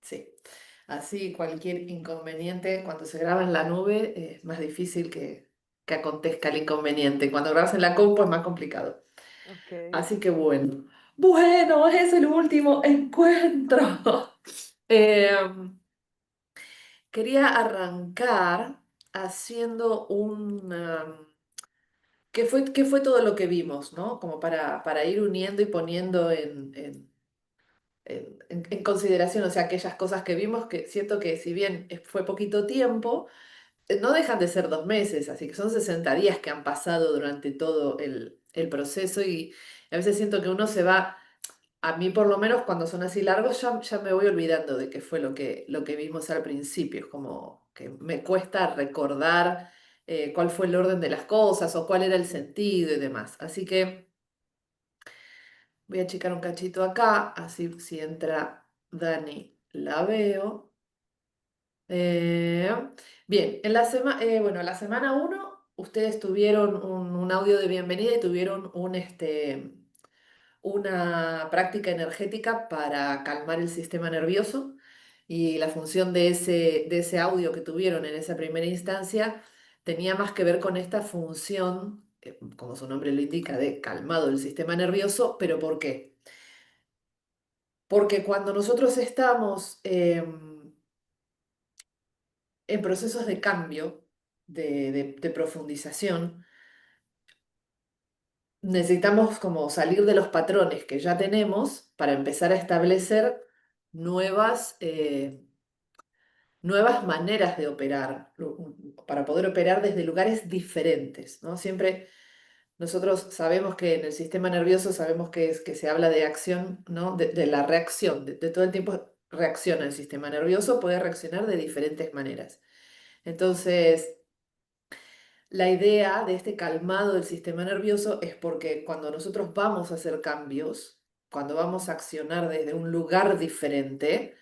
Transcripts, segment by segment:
sí. Así cualquier inconveniente cuando se graba en la nube es más difícil que acontezca el inconveniente. Cuando grabas en la compu es más complicado. Ok. Así que bueno. Bueno, es el último encuentro. Em, Quería arrancar haciendo qué fue todo lo que vimos, ¿no? Como para ir uniendo y poniendo en consideración, o sea, aquellas cosas que vimos, que siento que si bien fue poquito tiempo, no dejan de ser 2 meses, así que son 60 días que han pasado durante todo el proceso y a veces siento que uno se va, a mí por lo menos cuando son así largos, ya me voy olvidando de qué fue lo que vimos al principio, es como que me cuesta recordar cuál fue el orden de las cosas o cuál era el sentido y demás. Así que voy a checar un cachito acá, así si entra Dani la veo. Eh, Bien, bueno, la semana uno ustedes tuvieron un audio de bienvenida y tuvieron una práctica energética para calmar el sistema nervioso y la función de ese audio que tuvieron en esa primera instancia tenía más que ver con esta función, como su nombre lo indica, de calmado del sistema nervioso, pero ¿por qué? Porque cuando nosotros estamos en procesos de cambio, de profundización, necesitamos como salir de los patrones que ya tenemos para empezar a establecer nuevas, nuevas maneras de operar, para poder operar desde lugares diferentes, ¿no? Siempre nosotros sabemos que en el sistema nervioso sabemos que se habla de acción, ¿no? De la reacción, de todo el tiempo reacciona el sistema nervioso, puede reaccionar de diferentes maneras. Entonces, la idea de este calmado del sistema nervioso es porque cuando nosotros vamos a hacer cambios, cuando vamos a accionar desde un lugar diferente,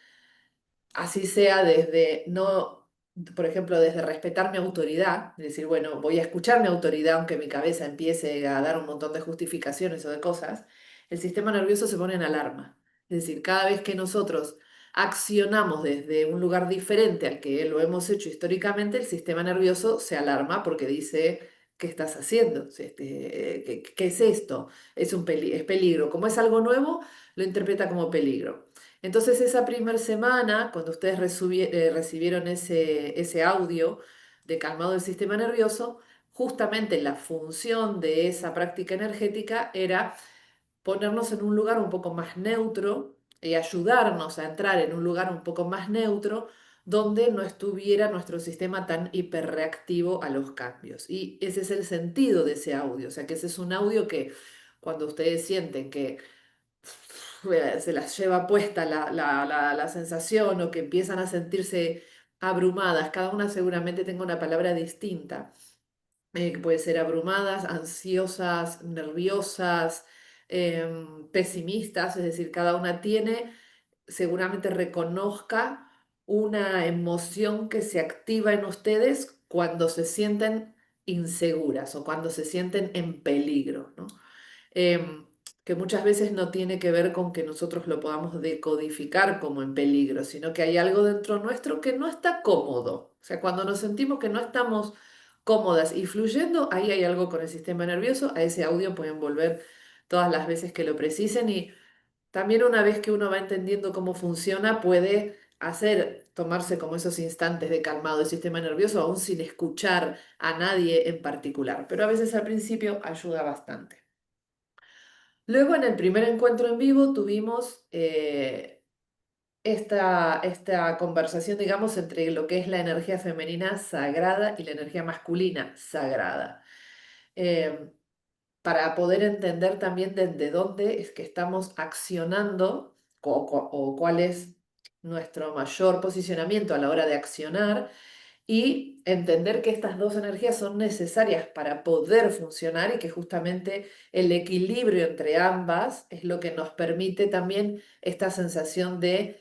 así sea desde no, por ejemplo, desde respetar mi autoridad, es decir, bueno, voy a escuchar mi autoridad aunque mi cabeza empiece a dar un montón de justificaciones o de cosas, el sistema nervioso se pone en alarma. Es decir, cada vez que nosotros accionamos desde un lugar diferente al que lo hemos hecho históricamente, el sistema nervioso se alarma porque dice, ¿qué estás haciendo? ¿Qué es esto? Es peligro. Como es algo nuevo, lo interpreta como peligro. Entonces esa primera semana, cuando ustedes recibieron ese audio de calmado del sistema nervioso, justamente la función de esa práctica energética era ponernos en un lugar un poco más neutro y ayudarnos a entrar en un lugar un poco más neutro donde no estuviera nuestro sistema tan hiperreactivo a los cambios. Y ese es el sentido de ese audio, o sea que ese es un audio que cuando ustedes sienten que se las lleva puesta la sensación o que empiezan a sentirse abrumadas. Cada una seguramente tenga una palabra distinta. Que puede ser abrumadas, ansiosas, nerviosas, pesimistas, es decir, cada una tiene, seguramente reconozca una emoción que se activa en ustedes cuando se sienten inseguras o cuando se sienten en peligro, ¿no? em, que muchas veces no tiene que ver con que nosotros lo podamos decodificar como en peligro, sino que hay algo dentro nuestro que no está cómodo. O sea, cuando nos sentimos que no estamos cómodas y fluyendo, ahí hay algo con el sistema nervioso. A ese audio pueden volver todas las veces que lo precisen y también una vez que uno va entendiendo cómo funciona, puede tomarse como esos instantes de calmado del sistema nervioso, aún sin escuchar a nadie en particular. Pero a veces al principio ayuda bastante. Luego, en el primer encuentro en vivo, tuvimos esta conversación, digamos, entre lo que es la energía femenina sagrada y la energía masculina sagrada, eh, para poder entender también desde dónde es que estamos accionando o cuál es nuestro mayor posicionamiento a la hora de accionar y entender que estas dos energías son necesarias para poder funcionar y que justamente el equilibrio entre ambas es lo que nos permite también esta sensación de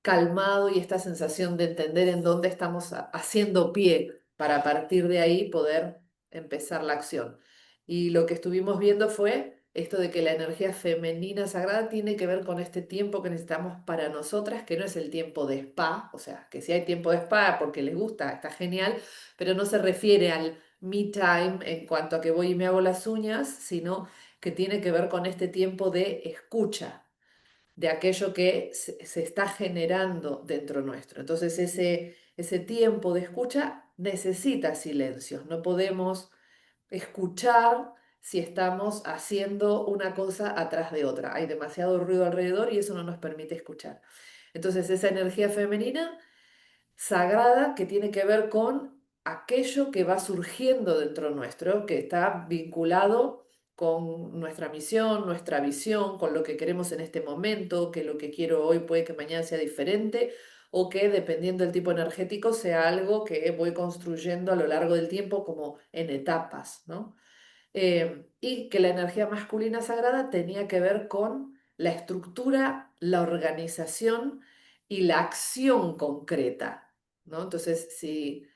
calmado y esta sensación de entender en dónde estamos haciendo pie para a partir de ahí poder empezar la acción. Y lo que estuvimos viendo fue esto de que la energía femenina sagrada tiene que ver con este tiempo que necesitamos para nosotras, que no es el tiempo de spa, o sea, que si hay tiempo de spa porque les gusta, está genial, pero no se refiere al me time en cuanto a que voy y me hago las uñas, sino que tiene que ver con este tiempo de escucha de aquello que se está generando dentro nuestro. Entonces ese tiempo de escucha necesita silencios, no podemos escuchar si estamos haciendo una cosa atrás de otra. Hay demasiado ruido alrededor y eso no nos permite escuchar. Entonces esa energía femenina sagrada que tiene que ver con aquello que va surgiendo dentro nuestro, que está vinculado con nuestra misión, nuestra visión, con lo que queremos en este momento, que lo que quiero hoy puede que mañana sea diferente o que dependiendo del tipo energético sea algo que voy construyendo a lo largo del tiempo como en etapas, ¿no? Y que la energía masculina sagrada tenía que ver con la estructura, la organización y la acción concreta, ¿no? Entonces, si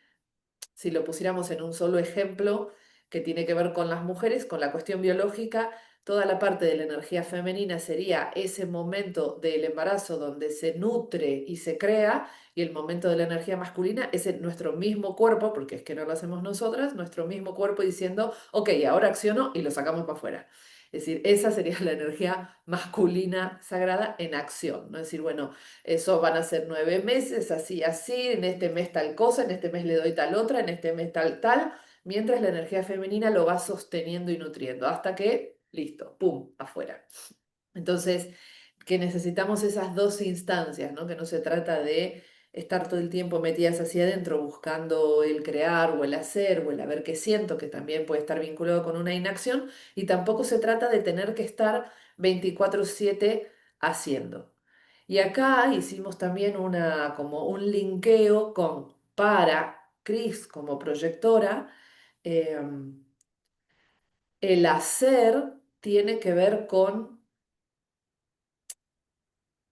lo pusiéramos en un solo ejemplo que tiene que ver con las mujeres, con la cuestión biológica, toda la parte de la energía femenina sería ese momento del embarazo donde se nutre y se crea, y el momento de la energía masculina es en nuestro mismo cuerpo, porque es que no lo hacemos nosotras, nuestro mismo cuerpo diciendo, ok, ahora acciono y lo sacamos para afuera. Es decir, esa sería la energía masculina sagrada en acción, ¿no? Es decir, bueno, eso van a ser 9 meses, así, así, en este mes tal cosa, en este mes le doy tal otra, en este mes tal, tal, mientras la energía femenina lo va sosteniendo y nutriendo, hasta que, listo, pum, afuera. Entonces, que necesitamos esas dos instancias, ¿no? Que no se trata de estar todo el tiempo metidas hacia adentro buscando el crear o el hacer o el a ver qué siento, que también puede estar vinculado con una inacción, y tampoco se trata de tener que estar 24/7 haciendo. Y acá hicimos también como un linkeo con para Cris como proyectora. El hacer tiene que ver con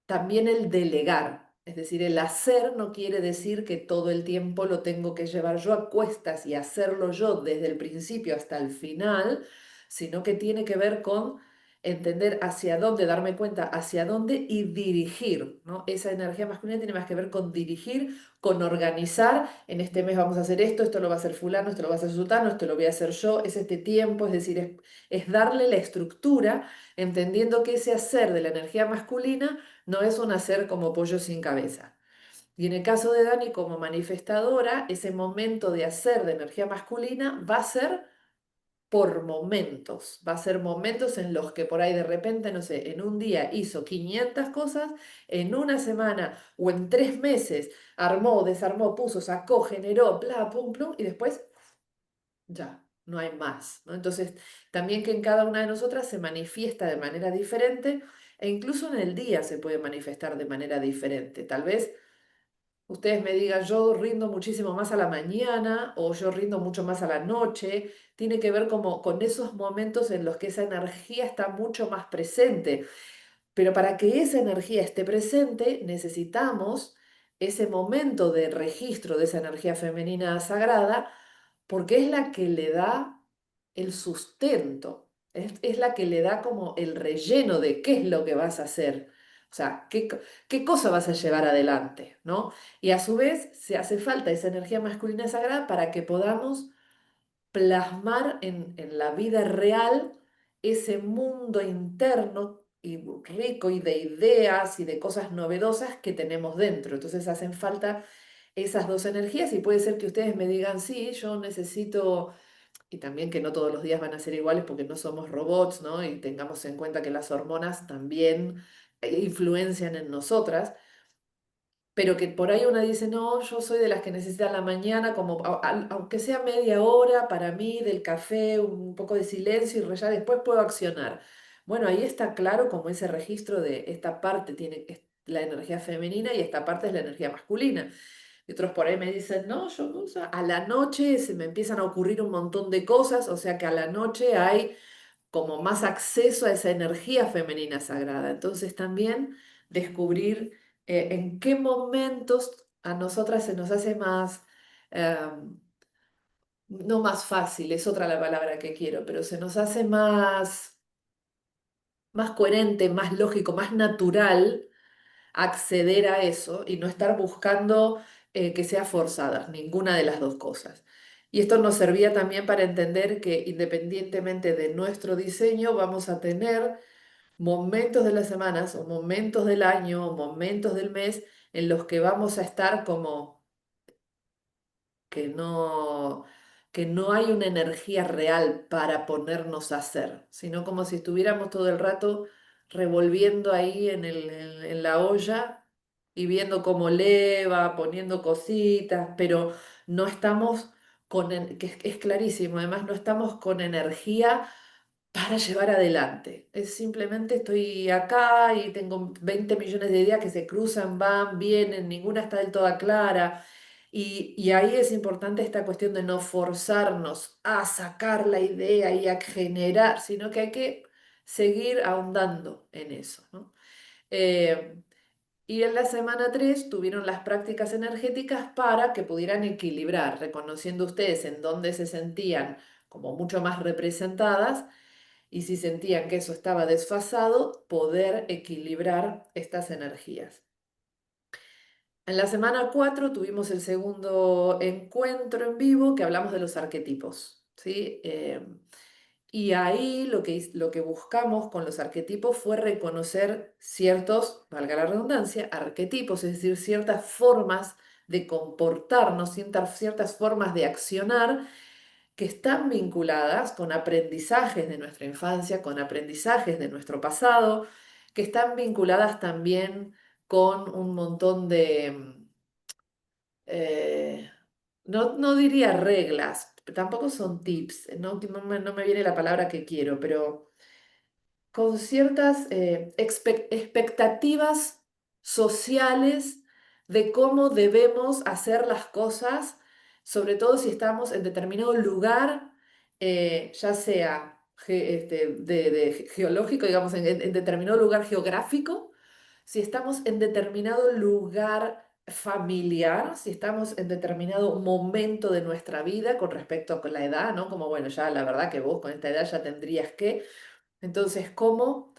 también el delegar. Es decir, el hacer no quiere decir que todo el tiempo lo tengo que llevar yo a cuestas y hacerlo yo desde el principio hasta el final, sino que tiene que ver con entender hacia dónde, darme cuenta hacia dónde y dirigir, ¿no? Esa energía masculina tiene más que ver con dirigir, con organizar. En este mes vamos a hacer esto lo va a hacer fulano, esto lo va a hacer sutano, esto lo voy a hacer yo, es este tiempo, es decir, es darle la estructura, entendiendo que ese hacer de la energía masculina no es un hacer como pollo sin cabeza. Y en el caso de Dani como manifestadora, ese momento de hacer de energía masculina va a ser por momentos, va a ser momentos en los que por ahí de repente, no sé, en un día hizo 500 cosas, en una semana o en 3 meses armó, desarmó, puso, sacó, generó, bla, pum, plum, y después ya, no hay más, ¿no? Entonces, también que en cada una de nosotras se manifiesta de manera diferente e incluso en el día se puede manifestar de manera diferente. Tal vez ustedes me digan, yo rindo muchísimo más a la mañana o yo rindo mucho más a la noche. Tiene que ver como con esos momentos en los que esa energía está mucho más presente. Pero para que esa energía esté presente, necesitamos ese momento de registro de esa energía femenina sagrada porque es la que le da el sustento, es la que le da como el relleno de qué es lo que vas a hacer, o sea, qué cosa vas a llevar adelante, ¿no? Y a su vez se hace falta esa energía masculina sagrada para que podamos plasmar en la vida real ese mundo interno y rico y de ideas y de cosas novedosas que tenemos dentro. Entonces hacen falta esas dos energías y puede ser que ustedes me digan, sí, yo necesito, y también que no todos los días van a ser iguales porque no somos robots, ¿no? Y tengamos en cuenta que las hormonas también influencian en nosotras, pero que por ahí una dice, no, yo soy de las que necesitan la mañana, como aunque sea media hora para mí del café, un poco de silencio y ya después puedo accionar. Bueno, ahí está claro como ese registro de esta parte tiene es la energía femenina y esta parte es la energía masculina. Y otros por ahí me dicen, no, yo no, o sea, a la noche se me empiezan a ocurrir un montón de cosas, o sea que a la noche hay como más acceso a esa energía femenina sagrada. Entonces también descubrir en qué momentos a nosotras se nos hace más, no más fácil, es otra la palabra que quiero, pero se nos hace más más coherente, más lógico, más natural acceder a eso y no estar buscando que sea forzada, ninguna de las dos cosas. Y esto nos servía también para entender que independientemente de nuestro diseño, vamos a tener momentos de las semanas o momentos del año o momentos del mes en los que vamos a estar como que no, que no hay una energía real para ponernos a hacer, sino como si estuviéramos todo el rato revolviendo ahí en la olla y viendo cómo leva, poniendo cositas, pero no estamos que es clarísimo, además no estamos con energía para llevar adelante. Es simplemente estoy acá y tengo 20 millones de ideas que se cruzan, van, vienen, ninguna está del todo clara. Y ahí es importante esta cuestión de no forzarnos a sacar la idea y a generar, sino que hay que seguir ahondando en eso, ¿no? Eh, y en la semana 3 tuvieron las prácticas energéticas para que pudieran equilibrar, reconociendo ustedes en dónde se sentían como mucho más representadas y si sentían que eso estaba desfasado, poder equilibrar estas energías. En la semana 4 tuvimos el segundo encuentro en vivo que hablamos de los arquetipos, ¿sí? Y ahí lo que buscamos con los arquetipos fue reconocer ciertos, valga la redundancia, arquetipos, es decir, ciertas formas de comportarnos, ciertas formas de accionar que están vinculadas con aprendizajes de nuestra infancia, con aprendizajes de nuestro pasado, que están vinculadas también con un montón de, eh, no diría reglas, tampoco son tips, no me viene la palabra que quiero, pero con ciertas expectativas sociales de cómo debemos hacer las cosas, sobre todo si estamos en determinado lugar, ya sea geológico, digamos, en determinado lugar geográfico, si estamos en determinado lugar familiar, si estamos en determinado momento de nuestra vida con respecto a la edad, ¿no? Como, bueno, ya la verdad que vos con esta edad ya tendrías que... Entonces, cómo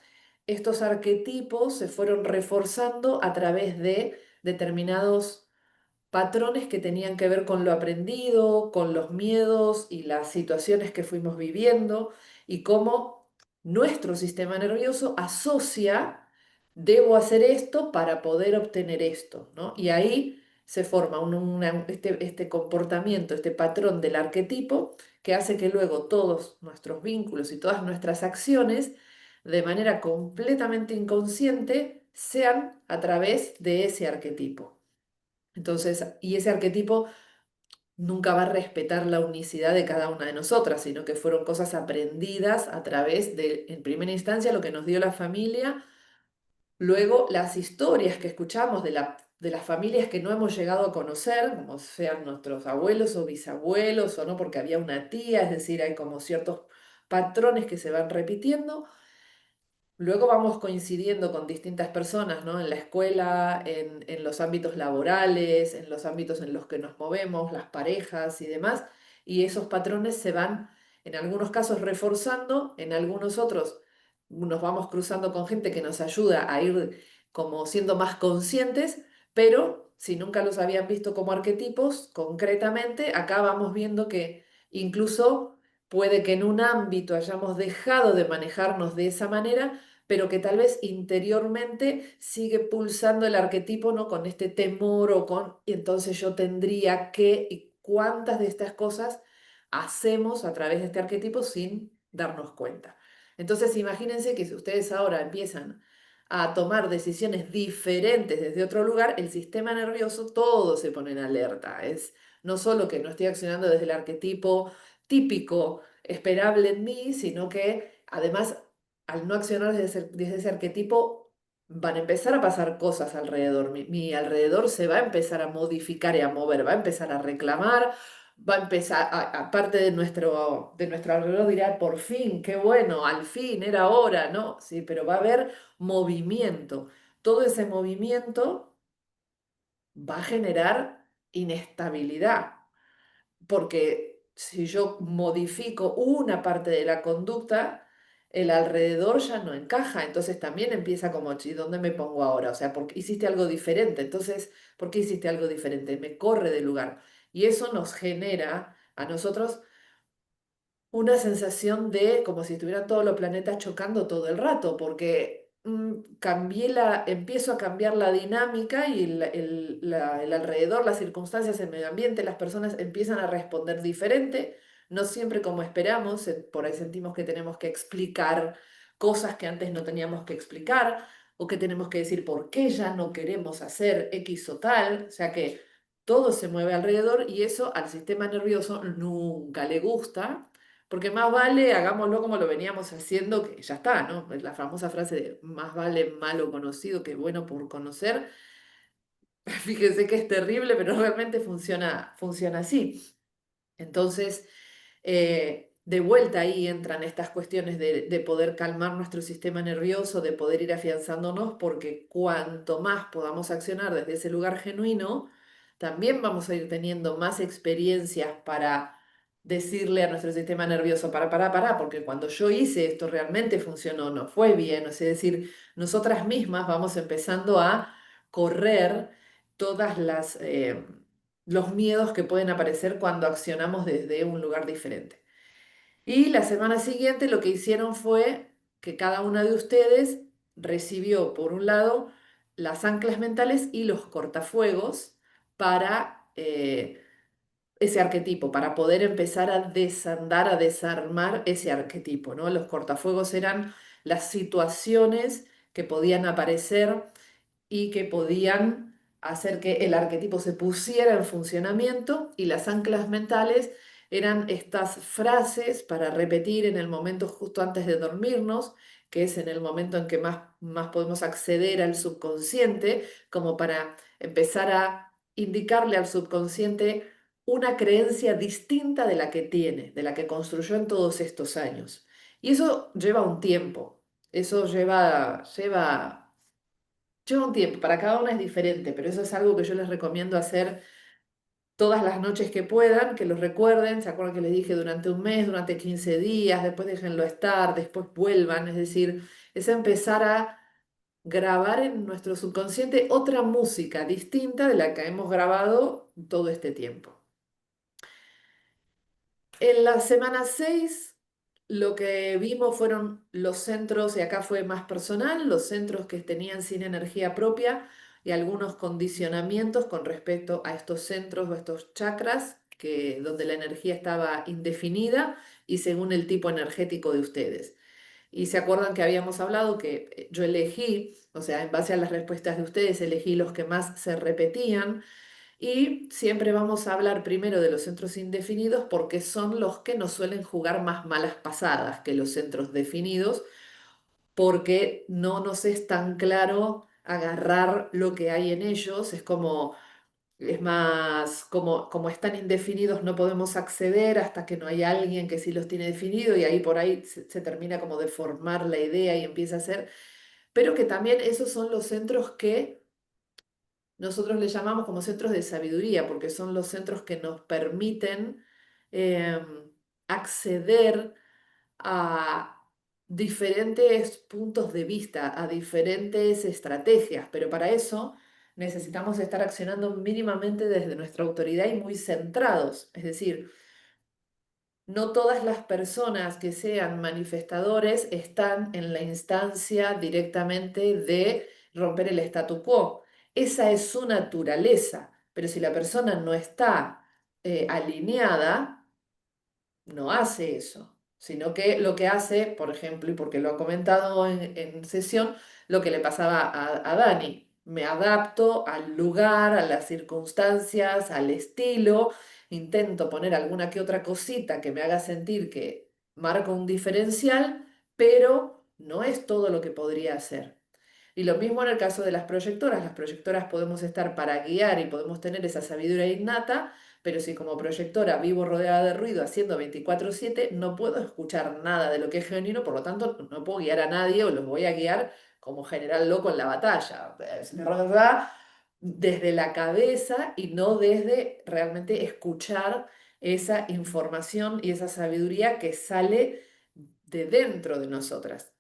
estos arquetipos se fueron reforzando a través de determinados patrones que tenían que ver con lo aprendido, con los miedos y las situaciones que fuimos viviendo y cómo nuestro sistema nervioso asocia, debo hacer esto para poder obtener esto, ¿no? Y ahí se forma este comportamiento, este patrón del arquetipo que hace que luego todos nuestros vínculos y todas nuestras acciones, de manera completamente inconsciente, sean a través de ese arquetipo. Entonces, y ese arquetipo nunca va a respetar la unicidad de cada una de nosotras, sino que fueron cosas aprendidas a través de, en primera instancia, lo que nos dio la familia, luego las historias que escuchamos de las familias que no hemos llegado a conocer, como sean nuestros abuelos o bisabuelos, o no, porque había una tía, es decir, hay como ciertos patrones que se van repitiendo. Luego vamos coincidiendo con distintas personas, ¿no? En la escuela, en los ámbitos laborales, en los ámbitos en los que nos movemos, las parejas y demás, y esos patrones se van, en algunos casos, reforzando, en algunos otros nos vamos cruzando con gente que nos ayuda a ir como siendo más conscientes, pero si nunca los habían visto como arquetipos, concretamente, acá vamos viendo que incluso puede que en un ámbito hayamos dejado de manejarnos de esa manera, pero que tal vez interiormente sigue pulsando el arquetipo, ¿no? Con este temor o con, y entonces yo tendría que, y cuántas de estas cosas hacemos a través de este arquetipo sin darnos cuenta. Entonces imagínense que si ustedes ahora empiezan a tomar decisiones diferentes desde otro lugar, el sistema nervioso todo se pone en alerta. Es no solo que no estoy accionando desde el arquetipo típico, esperable en mí, sino que además al no accionar desde ese arquetipo, van a empezar a pasar cosas alrededor. Mi alrededor se va a empezar a modificar y a mover, va a empezar a reclamar, va a empezar, aparte de nuestro alrededor dirá, por fin, qué bueno, al fin, era hora, ¿no? Sí, pero va a haber movimiento. Todo ese movimiento va a generar inestabilidad porque si yo modifico una parte de la conducta, el alrededor ya no encaja, entonces también empieza como, ¿y dónde me pongo ahora? O sea, porque hiciste algo diferente, entonces, ¿por qué hiciste algo diferente? Me corre del lugar. Y eso nos genera a nosotros una sensación de como si estuvieran todos los planetas chocando todo el rato, porque empiezo a cambiar la dinámica y el alrededor, las circunstancias, el medio ambiente, las personas empiezan a responder diferente, no siempre como esperamos, por ahí sentimos que tenemos que explicar cosas que antes no teníamos que explicar, o que tenemos que decir por qué ya no queremos hacer X o tal, o sea que todo se mueve alrededor y eso al sistema nervioso nunca le gusta porque más vale, hagámoslo como lo veníamos haciendo, que ya está, ¿no? La famosa frase de más vale malo conocido que bueno por conocer. Fíjense que es terrible, pero realmente funciona así. Entonces, de vuelta ahí entran estas cuestiones de poder calmar nuestro sistema nervioso, de poder ir afianzándonos, porque cuanto más podamos accionar desde ese lugar genuino, también vamos a ir teniendo más experiencias para decirle a nuestro sistema nervioso, para, porque cuando yo hice esto realmente funcionó, no fue bien, es decir, nosotras mismas vamos empezando a correr todas los miedos que pueden aparecer cuando accionamos desde un lugar diferente. Y la semana siguiente lo que hicieron fue que cada una de ustedes recibió, por un lado, las anclas mentales y los cortafuegos para ese arquetipo, para poder empezar a desandar, a desarmar ese arquetipo, ¿no? Los cortafuegos eran las situaciones que podían aparecer y que podían hacer que el arquetipo se pusiera en funcionamiento, y las anclas mentales eran estas frases para repetir en el momento justo antes de dormirnos, que es en el momento en que más podemos acceder al subconsciente, como para empezar a indicarle al subconsciente una creencia distinta de la que tiene, de la que construyó en todos estos años. Y eso lleva un tiempo, eso lleva un tiempo, para cada una es diferente, pero eso es algo que yo les recomiendo hacer todas las noches que puedan, que los recuerden, se acuerdan que les dije durante un mes, durante 15 días, después déjenlo estar, después vuelvan, es decir, es empezar a grabar en nuestro subconsciente otra música distinta de la que hemos grabado todo este tiempo. En la semana 6 lo que vimos fueron los centros, y acá fue más personal, los centros que tenían sin energía propia y algunos condicionamientos con respecto a estos centros o estos chakras, donde la energía estaba indefinida y según el tipo energético de ustedes. Y se acuerdan que habíamos hablado que yo elegí, o sea, en base a las respuestas de ustedes, elegí los que más se repetían, y siempre vamos a hablar primero de los centros indefinidos porque son los que nos suelen jugar más malas pasadas que los centros definidos, porque no nos es tan claro agarrar lo que hay en ellos. Es más, como están indefinidos no podemos acceder hasta que no hay alguien que sí los tiene definido, y ahí por ahí se termina como de formar la idea y empieza a ser, pero que también esos son los centros que nosotros le llamamos como centros de sabiduría, porque son los centros que nos permiten acceder a diferentes puntos de vista, a diferentes estrategias, pero para eso necesitamos estar accionando mínimamente desde nuestra autoridad y muy centrados. Es decir, no todas las personas que sean manifestadores están en la instancia directamente de romper el statu quo. Esa es su naturaleza, pero si la persona no está alineada, no hace eso, sino que lo que hace, por ejemplo, y porque lo ha comentado en sesión, lo que le pasaba a Dani: me adapto al lugar, a las circunstancias, al estilo, intento poner alguna que otra cosita que me haga sentir que marco un diferencial, pero no es todo lo que podría hacer. Y lo mismo en el caso de las proyectoras podemos estar para guiar y podemos tener esa sabiduría innata, pero si como proyectora vivo rodeada de ruido haciendo 24/7, no puedo escuchar nada de lo que es genuino, por lo tanto no puedo guiar a nadie, o los voy a guiar como general loco en la batalla. Es verdad, desde la cabeza y no desde realmente escuchar esa información y esa sabiduría que sale de dentro de nosotras.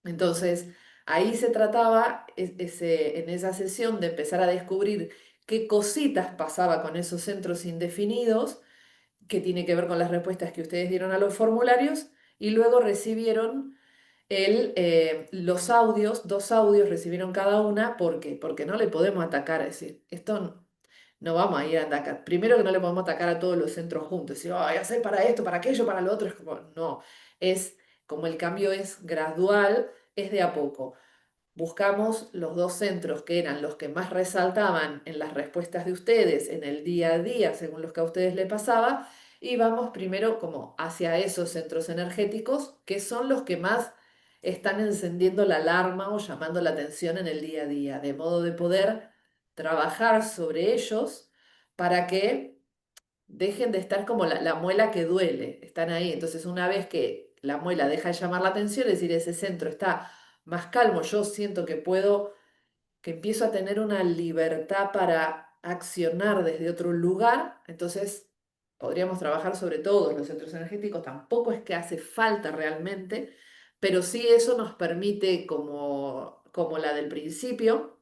Entonces, ahí se trataba en esa sesión de empezar a descubrir qué cositas pasaba con esos centros indefinidos, que tiene que ver con las respuestas que ustedes dieron a los formularios, y luego recibieron los audios, 2 audios recibieron cada una. ¿Por qué? Porque no le podemos atacar, es decir, esto no vamos a ir a atacar. Primero que no le podemos atacar a todos los centros juntos, decir, ay, hacer para esto, para aquello, para lo otro, es como, no, es como el cambio es gradual, es de a poco. Buscamos los 2 centros que eran los que más resaltaban en las respuestas de ustedes en el día a día, según los que a ustedes les pasaba, y vamos primero como hacia esos centros energéticos, que son los que más están encendiendo la alarma o llamando la atención en el día a día, de modo de poder trabajar sobre ellos para que dejen de estar como la muela que duele, están ahí. Entonces, una vez que la muela deja de llamar la atención, es decir, ese centro está más calmo, yo siento que puedo, que empiezo a tener una libertad para accionar desde otro lugar, entonces podríamos trabajar sobre todos los centros energéticos, tampoco es que hace falta realmente, pero sí eso nos permite, como la del principio,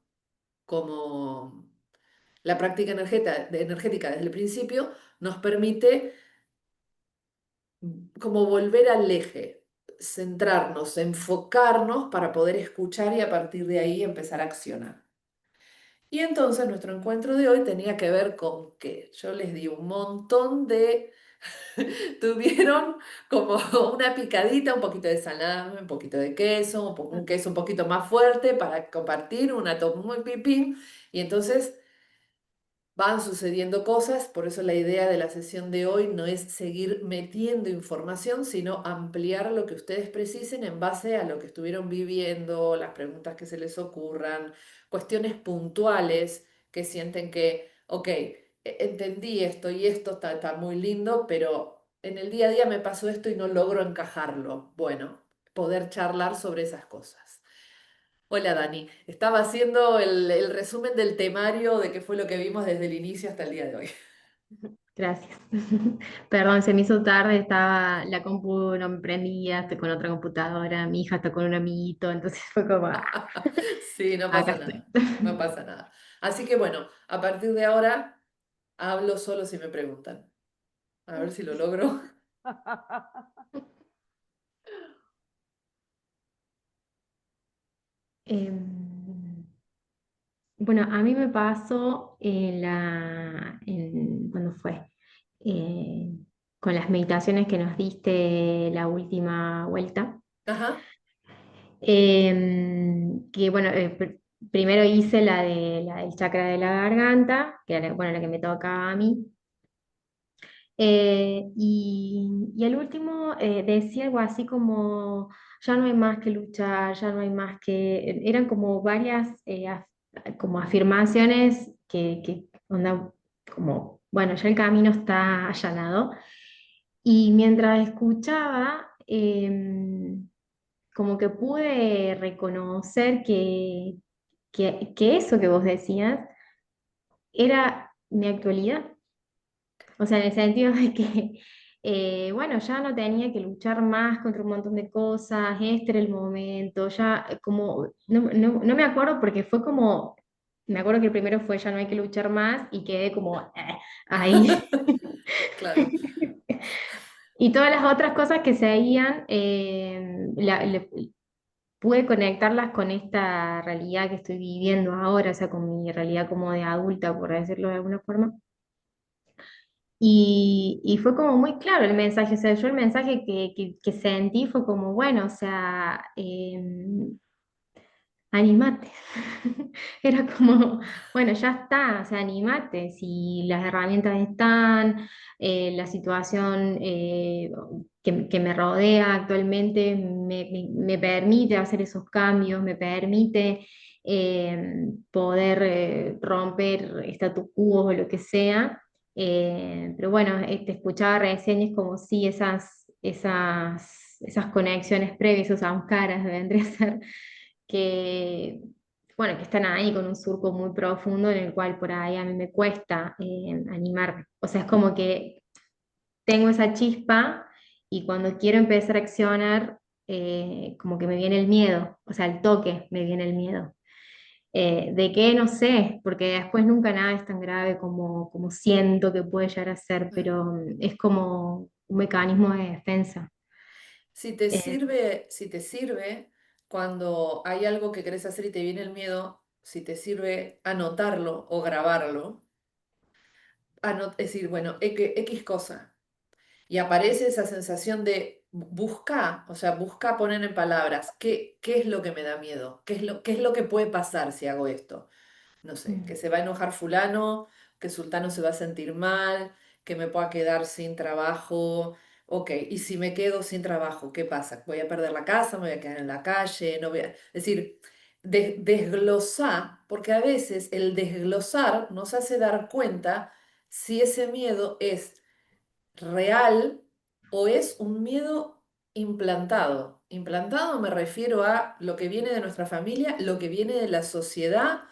como la práctica energética desde el principio, nos permite como volver al eje, centrarnos, enfocarnos para poder escuchar y a partir de ahí empezar a accionar. Y entonces nuestro encuentro de hoy tenía que ver con que yo les di un montón de, tuvieron como una picadita, un poquito de salame, un poquito de queso, un queso un poquito más fuerte para compartir, una top muy pipín. Y entonces van sucediendo cosas, por eso la idea de la sesión de hoy no es seguir metiendo información, sino ampliar lo que ustedes precisen en base a lo que estuvieron viviendo, las preguntas que se les ocurran, cuestiones puntuales que sienten que, ok, entendí esto y esto está muy lindo, pero en el día a día me pasó esto y no logro encajarlo. Bueno, poder charlar sobre esas cosas. Hola Dani, estaba haciendo el resumen del temario de qué fue lo que vimos desde el inicio hasta el día de hoy. Gracias. Perdón, se me hizo tarde, estaba la compu no me prendía, estoy con otra computadora, mi hija está con un amiguito, entonces fue como, Sí, no acá pasa estoy. nada, no pasa nada. Así que bueno, a partir de ahora hablo solo si me preguntan. A ver si lo logro. Em, bueno, a mí me pasó ¿cuándo fue? Eh, con las meditaciones que nos diste la última vuelta. Ajá, Que bueno, primero hice la del chakra de la garganta, que era bueno, la que me toca a mí. Y el último decía algo así como, ya no hay más que luchar, ya no hay más que... Eran como varias como afirmaciones onda, como, bueno, ya el camino está allanado. Y mientras escuchaba, como que pude reconocer que eso que vos decías era mi actualidad. O sea, en el sentido de que, bueno, ya no tenía que luchar más contra un montón de cosas, este era el momento, ya como, no me acuerdo porque fue como, me acuerdo que el primero fue ya no hay que luchar más y quedé como ahí. claro. Y todas las otras cosas que seguían, pude conectarlas con esta realidad que estoy viviendo ahora, o sea, con mi realidad como de adulta, por decirlo de alguna forma. Y fue como muy claro el mensaje, o sea, yo el mensaje que sentí fue como, bueno, o sea, animate. Era como, bueno, ya está, o sea, animate, si las herramientas están, la situación que me rodea actualmente me permite hacer esos cambios, me permite poder romper status quo o lo que sea. Pero bueno, te escuchaba recién y es como si esas conexiones previas, esos samskaras vendría a ser que, bueno, que están ahí con un surco muy profundo en el cual por ahí a mí me cuesta animarme. O sea, es como que tengo esa chispa y cuando quiero empezar a accionar como que me viene el miedo, o sea, al toque me viene el miedo. ¿De qué? No sé, porque después nunca nada es tan grave como siento que puede llegar a ser, pero Ujú. es como un mecanismo de defensa. Eh, Si te sirve, cuando hay algo que querés hacer y te viene el miedo, si te sirve anotarlo o grabarlo, es decir, bueno, X cosa. Y aparece esa sensación de busca, o sea, busca poner en palabras qué es lo que me da miedo, qué es lo que puede pasar si hago esto. No sé, que mm, se va a enojar fulano, que sultano se va a sentir mal, que me pueda quedar sin trabajo. Ok, y si me quedo sin trabajo, ¿qué pasa? ¿Voy a perder la casa? ¿Me voy a quedar en la calle? No voy a... Es decir, desglosar, porque a veces el desglosar nos hace dar cuenta si ese miedo es real o es un miedo implantado. Implantado me refiero a lo que viene de nuestra familia, lo que viene de la sociedad,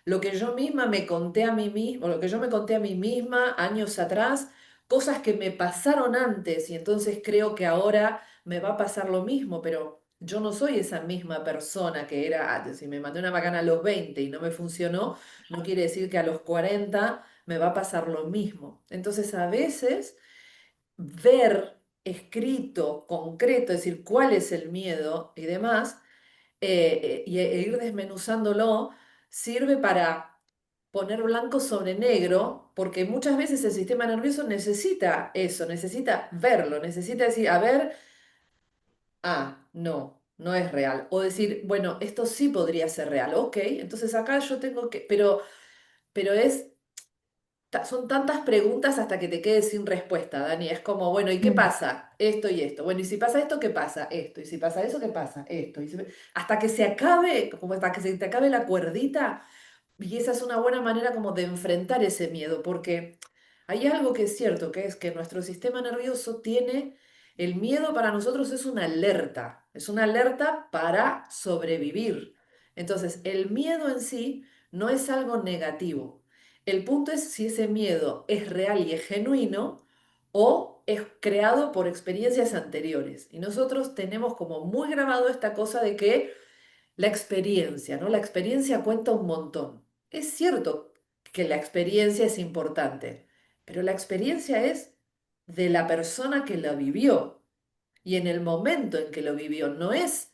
lo que yo misma me conté a mí misma, o lo que yo me conté a mí misma años atrás, cosas que me pasaron antes y entonces creo que ahora me va a pasar lo mismo, pero yo no soy esa misma persona que era, si me mandé una macana a los 20 y no me funcionó, no quiere decir que a los 40 me va a pasar lo mismo. Entonces a veces ver escrito, concreto, es decir, cuál es el miedo y demás, e ir desmenuzándolo, sirve para poner blanco sobre negro, porque muchas veces el sistema nervioso necesita eso, necesita verlo, necesita decir, a ver, no, no es real. O decir, bueno, esto sí podría ser real, ok, entonces acá yo tengo que, pero es son tantas preguntas hasta que te quedes sin respuesta, Dani. Es como, bueno, ¿y qué mm, pasa? Esto y esto. Bueno, ¿y si pasa esto, qué pasa? Esto. ¿Y si pasa eso, qué pasa? Esto. Hasta que se acabe, como hasta que se te acabe la cuerdita. Y esa es una buena manera como de enfrentar ese miedo, porque hay algo que es cierto, que es que nuestro sistema nervioso tiene, el miedo para nosotros es una alerta para sobrevivir. Entonces, el miedo en sí no es algo negativo. El punto es si ese miedo es real y es genuino o es creado por experiencias anteriores. Y nosotros tenemos como muy grabado esta cosa de que la experiencia, ¿no? La experiencia cuenta un montón. Es cierto que la experiencia es importante, pero la experiencia es de la persona que la vivió y en el momento en que lo vivió. No es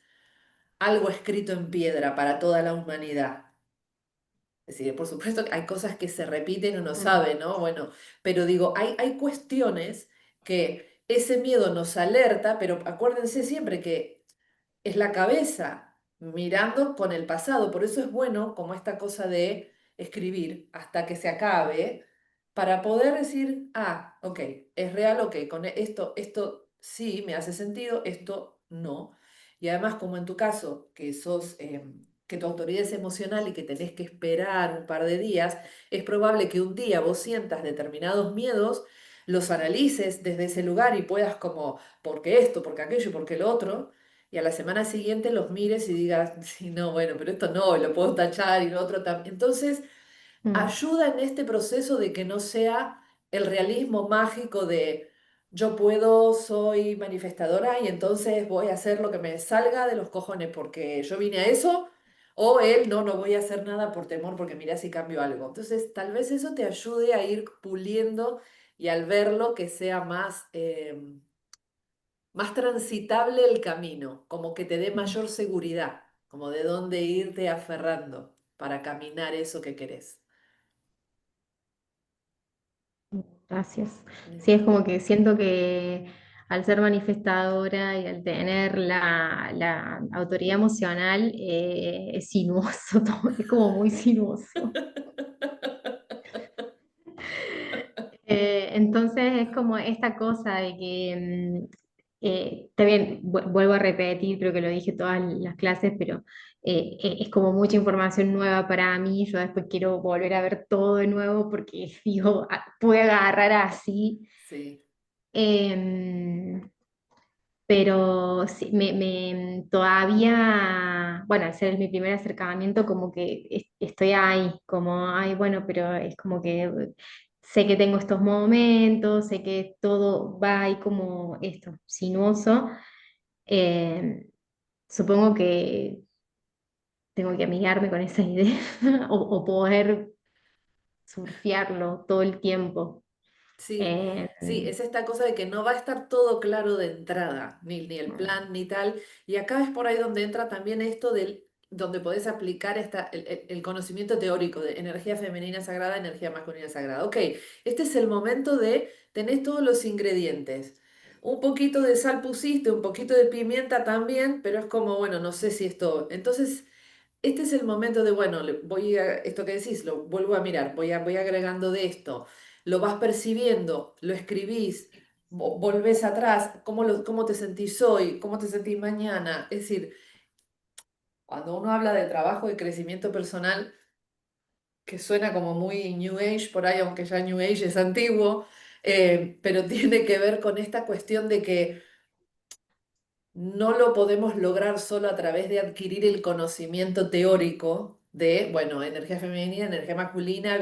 algo escrito en piedra para toda la humanidad. Es decir, por supuesto que hay cosas que se repiten, uno mm, sabe, ¿no? Bueno, pero digo, hay cuestiones que ese miedo nos alerta, pero acuérdense siempre que es la cabeza mirando con el pasado. Por eso es bueno como esta cosa de escribir hasta que se acabe, para poder decir, ok, es real, ok, con esto sí me hace sentido, esto no. Y además, como en tu caso, que sos, que tu autoridad es emocional y que tenés que esperar un par de días, es probable que un día vos sientas determinados miedos, los analices desde ese lugar y puedas como, ¿por qué esto, por qué aquello, por qué lo otro? Y a la semana siguiente los mires y digas, sí, no, bueno, pero esto no, lo puedo tachar y lo otro también. Entonces, mm, ayuda en este proceso de que no sea el realismo mágico de yo puedo, soy manifestadora y entonces voy a hacer lo que me salga de los cojones porque yo vine a eso, o él, no, no voy a hacer nada por temor porque mira si cambio algo. Entonces, tal vez eso te ayude a ir puliendo y al verlo que sea más transitable el camino, como que te dé mm. mayor seguridad, como de dónde irte aferrando para caminar eso que querés. Gracias. Sí, es ¿Listo? como que siento que al ser manifestadora y al tener la autoridad emocional, es sinuoso todo, es como muy sinuoso. Entonces es como esta cosa de que, también vuelvo a repetir, creo que lo dije todas las clases, pero es como mucha información nueva para mí. Yo después quiero volver a ver todo de nuevo porque digo, pude agarrar así. Sí. Em, pero sí, todavía, bueno, al ser mi primer acercamiento, como que estoy ahí, como, ay, bueno, pero es como que sé que tengo estos momentos, sé que todo va ahí como esto, sinuoso. supongo que tengo que amigarme con esa idea o poder surfearlo todo el tiempo. Sí, Eh, sí, es esta cosa de que no va a estar todo claro de entrada, ni el plan, ni tal. Y acá es por ahí donde entra también esto donde podés aplicar el conocimiento teórico de energía femenina sagrada, energía masculina sagrada. Ok, este es el momento de tener todos los ingredientes. Un poquito de sal pusiste, un poquito de pimienta también, pero es como, bueno, no sé si esto. Entonces, este es el momento de, bueno, esto que decís, lo vuelvo a mirar, voy agregando de esto, lo vas percibiendo, lo escribís, volvés atrás, cómo te sentís hoy, cómo te sentís mañana. Es decir, cuando uno habla de trabajo de crecimiento personal, que suena como muy New Age por ahí, aunque ya New Age es antiguo, pero tiene que ver con esta cuestión de que no lo podemos lograr solo a través de adquirir el conocimiento teórico de, bueno, energía femenina, energía masculina,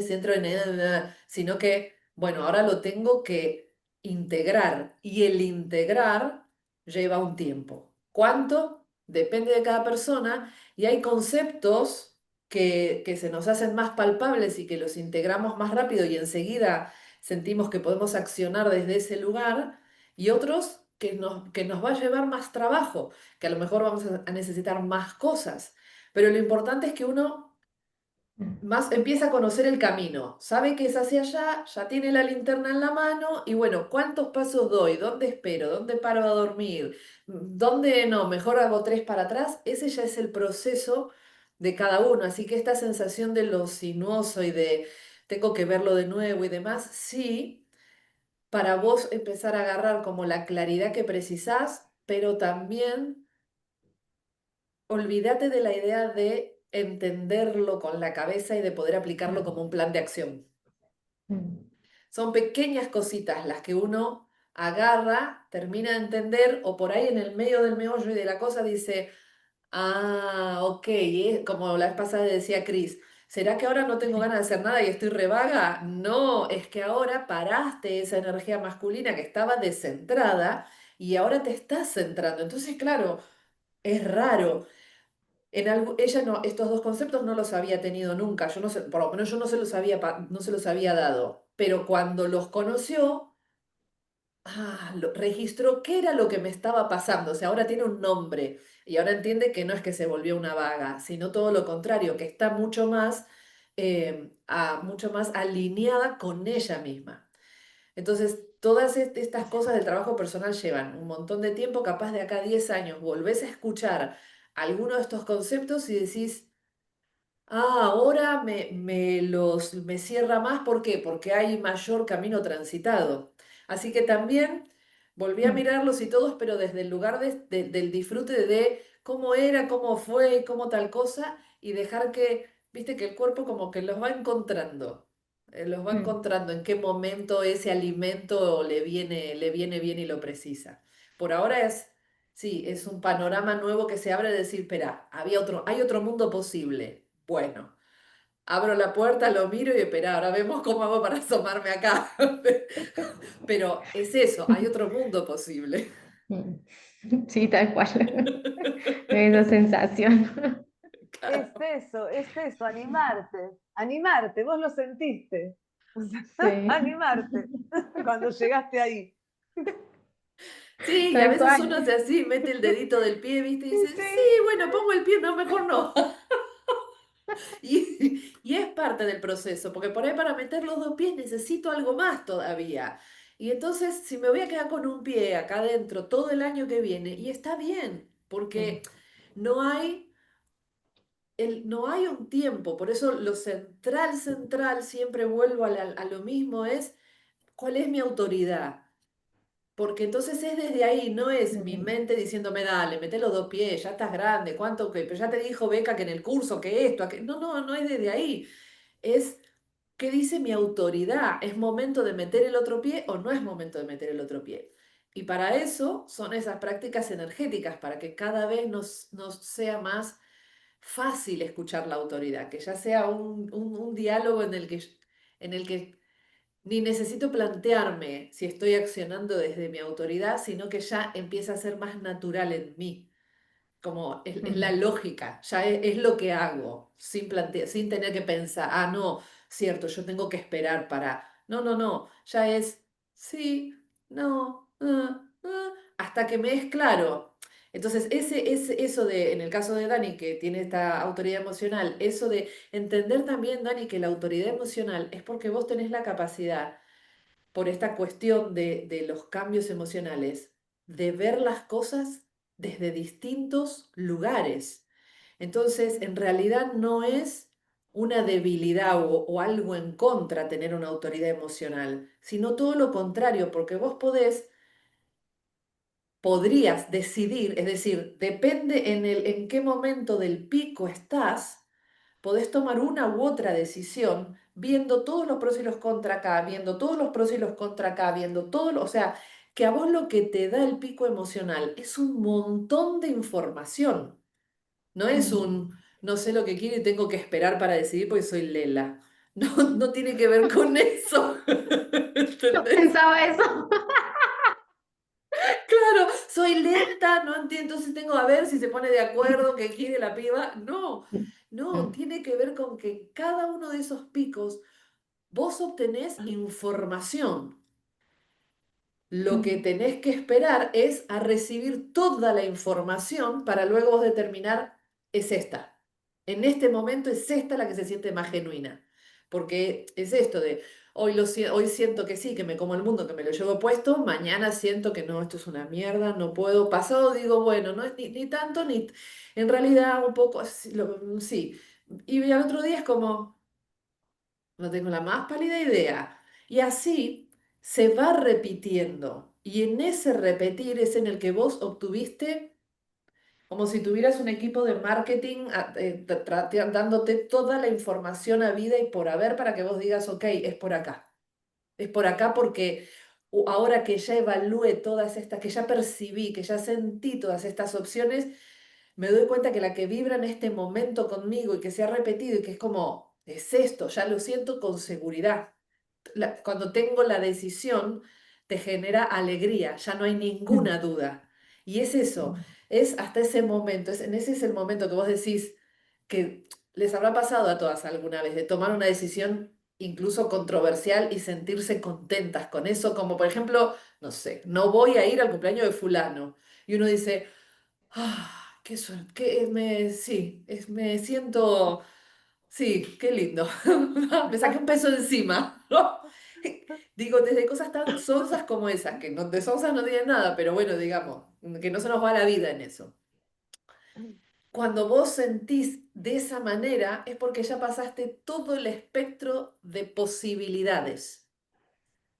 centro de sino que, bueno, ahora lo tengo que integrar y el integrar lleva un tiempo. ¿Cuánto? Depende de cada persona y hay conceptos que se nos hacen más palpables y que los integramos más rápido y enseguida sentimos que podemos accionar desde ese lugar y otros que nos va a llevar más trabajo, que a lo mejor vamos a necesitar más cosas. Pero lo importante es que uno más empieza a conocer el camino, sabe que es hacia allá, ya tiene la linterna en la mano y bueno, ¿cuántos pasos doy? ¿Dónde espero? ¿Dónde paro a dormir? ¿Dónde no? Mejor hago tres para atrás. Ese ya es el proceso de cada uno. Así que esta sensación de lo sinuoso y de tengo que verlo de nuevo y demás, sí para vos empezar a agarrar como la claridad que precisás, pero también olvídate de la idea de entenderlo con la cabeza y de poder aplicarlo como un plan de acción. Son pequeñas cositas las que uno agarra, termina de entender o por ahí en el medio del meollo y de la cosa dice, ah, ok, como la vez pasada decía Cris, ¿será que ahora no tengo ganas de hacer nada y estoy revaga? No, es que ahora paraste esa energía masculina que estaba descentrada y ahora te estás centrando. Entonces, claro, es raro. Ella no, estos dos conceptos no los había tenido nunca. Yo no sé, por lo menos yo no se los había, no se los había dado. Pero cuando los conoció, registró qué era lo que me estaba pasando. O sea, ahora tiene un nombre y ahora entiende que no es que se volvió una vaga, sino todo lo contrario, que está mucho más alineada con ella misma. Entonces, todas estas cosas del trabajo personal llevan un montón de tiempo, capaz de acá a 10 años, volvés a escuchar alguno de estos conceptos y decís, ahora me cierra más, ¿por qué? Porque hay mayor camino transitado. Así que también volví a mirarlos y todos, pero desde el lugar del disfrute de cómo era, cómo fue, cómo tal cosa, y dejar que, viste, que el cuerpo como que los va encontrando en qué momento ese alimento le viene bien y lo precisa. Por ahora sí, es un panorama nuevo que se abre de decir, espera, hay otro mundo posible. Bueno, abro la puerta, lo miro y espera, ahora vemos cómo hago para asomarme acá. Pero es eso, hay otro mundo posible. Sí, tal cual. Esa sensación. Claro. Es eso, animarte, animarte, vos lo sentiste. O sea, Sí, animarte cuando llegaste ahí. Sí, y a tal veces cual. uno hace así, mete el dedito del pie, ¿viste? Y Y dice, sí, sí, bueno, pongo el pie, no, mejor no. Y es parte del proceso, porque por ahí para meter los dos pies necesito algo más todavía. Y entonces, si me voy a quedar con un pie acá adentro todo el año que viene, y está bien, porque no hay, no hay un tiempo, por eso lo central, siempre vuelvo a lo mismo, es cuál es mi autoridad. Porque entonces es desde ahí, no es mi mente diciéndome, dale, mete los dos pies, ya estás grande, ¿cuánto que? Pero ya te dijo Beca que en el curso, que esto, que no, no, no es desde ahí. Es qué dice mi autoridad. ¿Es momento de meter el otro pie o no es momento de meter el otro pie? Y para eso son esas prácticas energéticas, para que cada vez nos sea más fácil escuchar la autoridad, que ya sea un diálogo en el que ni necesito plantearme si estoy accionando desde mi autoridad, sino que ya empieza a ser más natural en mí. como es la mm, lógica, ya es lo que hago, sin tener que pensar, ah, no, cierto, yo tengo que esperar para... No, no, no, ya es sí, no, hasta que me es claro. Entonces, eso de, en el caso de Dani, que tiene esta autoridad emocional, eso de entender también, Dani, que la autoridad emocional es porque vos tenés la capacidad por esta cuestión de los cambios emocionales, de ver las cosas desde distintos lugares. Entonces, en realidad no es una debilidad o algo en contra tener una autoridad emocional, sino todo lo contrario, porque vos podrías decidir, es decir, depende en qué momento del pico estás, podés tomar una u otra decisión viendo todos los pros y los contra acá, viendo todos los pros y los contra acá, viendo todo, o sea, que a vos lo que te da el pico emocional es un montón de información, no es mm. no sé lo que quiero y tengo que esperar para decidir porque soy Lela. No, no tiene que ver con eso. Yo ¿Entendés? pensaba eso. Claro, soy lenta, no entiendo, entonces tengo a ver si se pone de acuerdo, qué quiere la piba. No, no, Mm, tiene que ver con que cada uno de esos picos vos obtenés información. Lo que mm, tenés que esperar es a recibir toda la información para luego vos determinar, es esta. En este momento es esta la que se siente más genuina. Porque es esto de, hoy siento que sí, que me como el mundo, que me lo llevo puesto, mañana siento que no, esto es una mierda, no puedo. Pasado digo, bueno, no es ni tanto, ni en realidad un poco, sí. Sí. Y al otro día es como... No tengo la más pálida idea. Y así se va repitiendo. Y en ese repetir es en el que vos obtuviste, como si tuvieras un equipo de marketing dándote toda la información a vida y por haber para que vos digas, ok, es por acá. Es por acá porque ahora que ya evalué todas estas, que ya percibí, que ya sentí todas estas opciones, me doy cuenta que la que vibra en este momento conmigo y que se ha repetido y que es como, es esto, ya lo siento con seguridad. Cuando tengo la decisión, te genera alegría, ya no hay mm, ninguna duda. Y es eso, mm, es hasta ese momento, en ese es el momento que vos decís que les habrá pasado a todas alguna vez de tomar una decisión incluso controversial y sentirse contentas con eso, como por ejemplo, no sé, no voy a ir al cumpleaños de fulano. Y uno dice, ah, qué suerte, sí, me siento, sí, qué lindo. Me saqué un peso encima, ¿no? Digo, desde cosas tan sonsas como esas, que no, de sonsas no tienen nada, pero bueno, digamos, que no se nos va la vida en eso. Cuando vos sentís de esa manera es porque ya pasaste todo el espectro de posibilidades.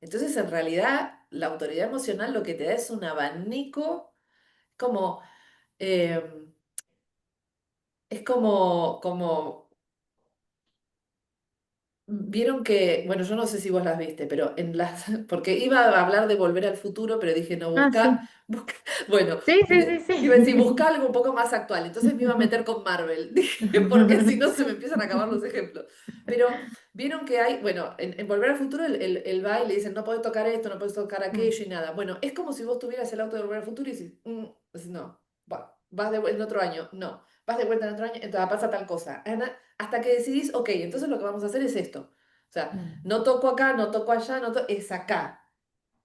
Entonces, en realidad, la autoridad emocional lo que te da es un abanico como... em, es como, vieron que, bueno, yo no sé si vos las viste, pero en las, porque iba a hablar de Volver al Futuro, pero dije, no, ah, busca, sí. busca, bueno, Sí, sí, sí, iba a decir, sí. busca algo un poco más actual, entonces me iba a meter con Marvel, dije, porque si no se me empiezan a acabar los ejemplos. Pero vieron que hay, bueno, en Volver al Futuro el va y le dicen, no podés tocar esto, no podés tocar Mm, aquello y nada. Bueno, es como si vos tuvieras el auto de Volver al Futuro y decís, decís, no, vas de vuelta en otro año, no, vas de vuelta en otro año, entonces pasa tal cosa. Hasta que decidís, ok, entonces lo que vamos a hacer es esto. O sea, mm, no toco acá, no toco allá, es acá.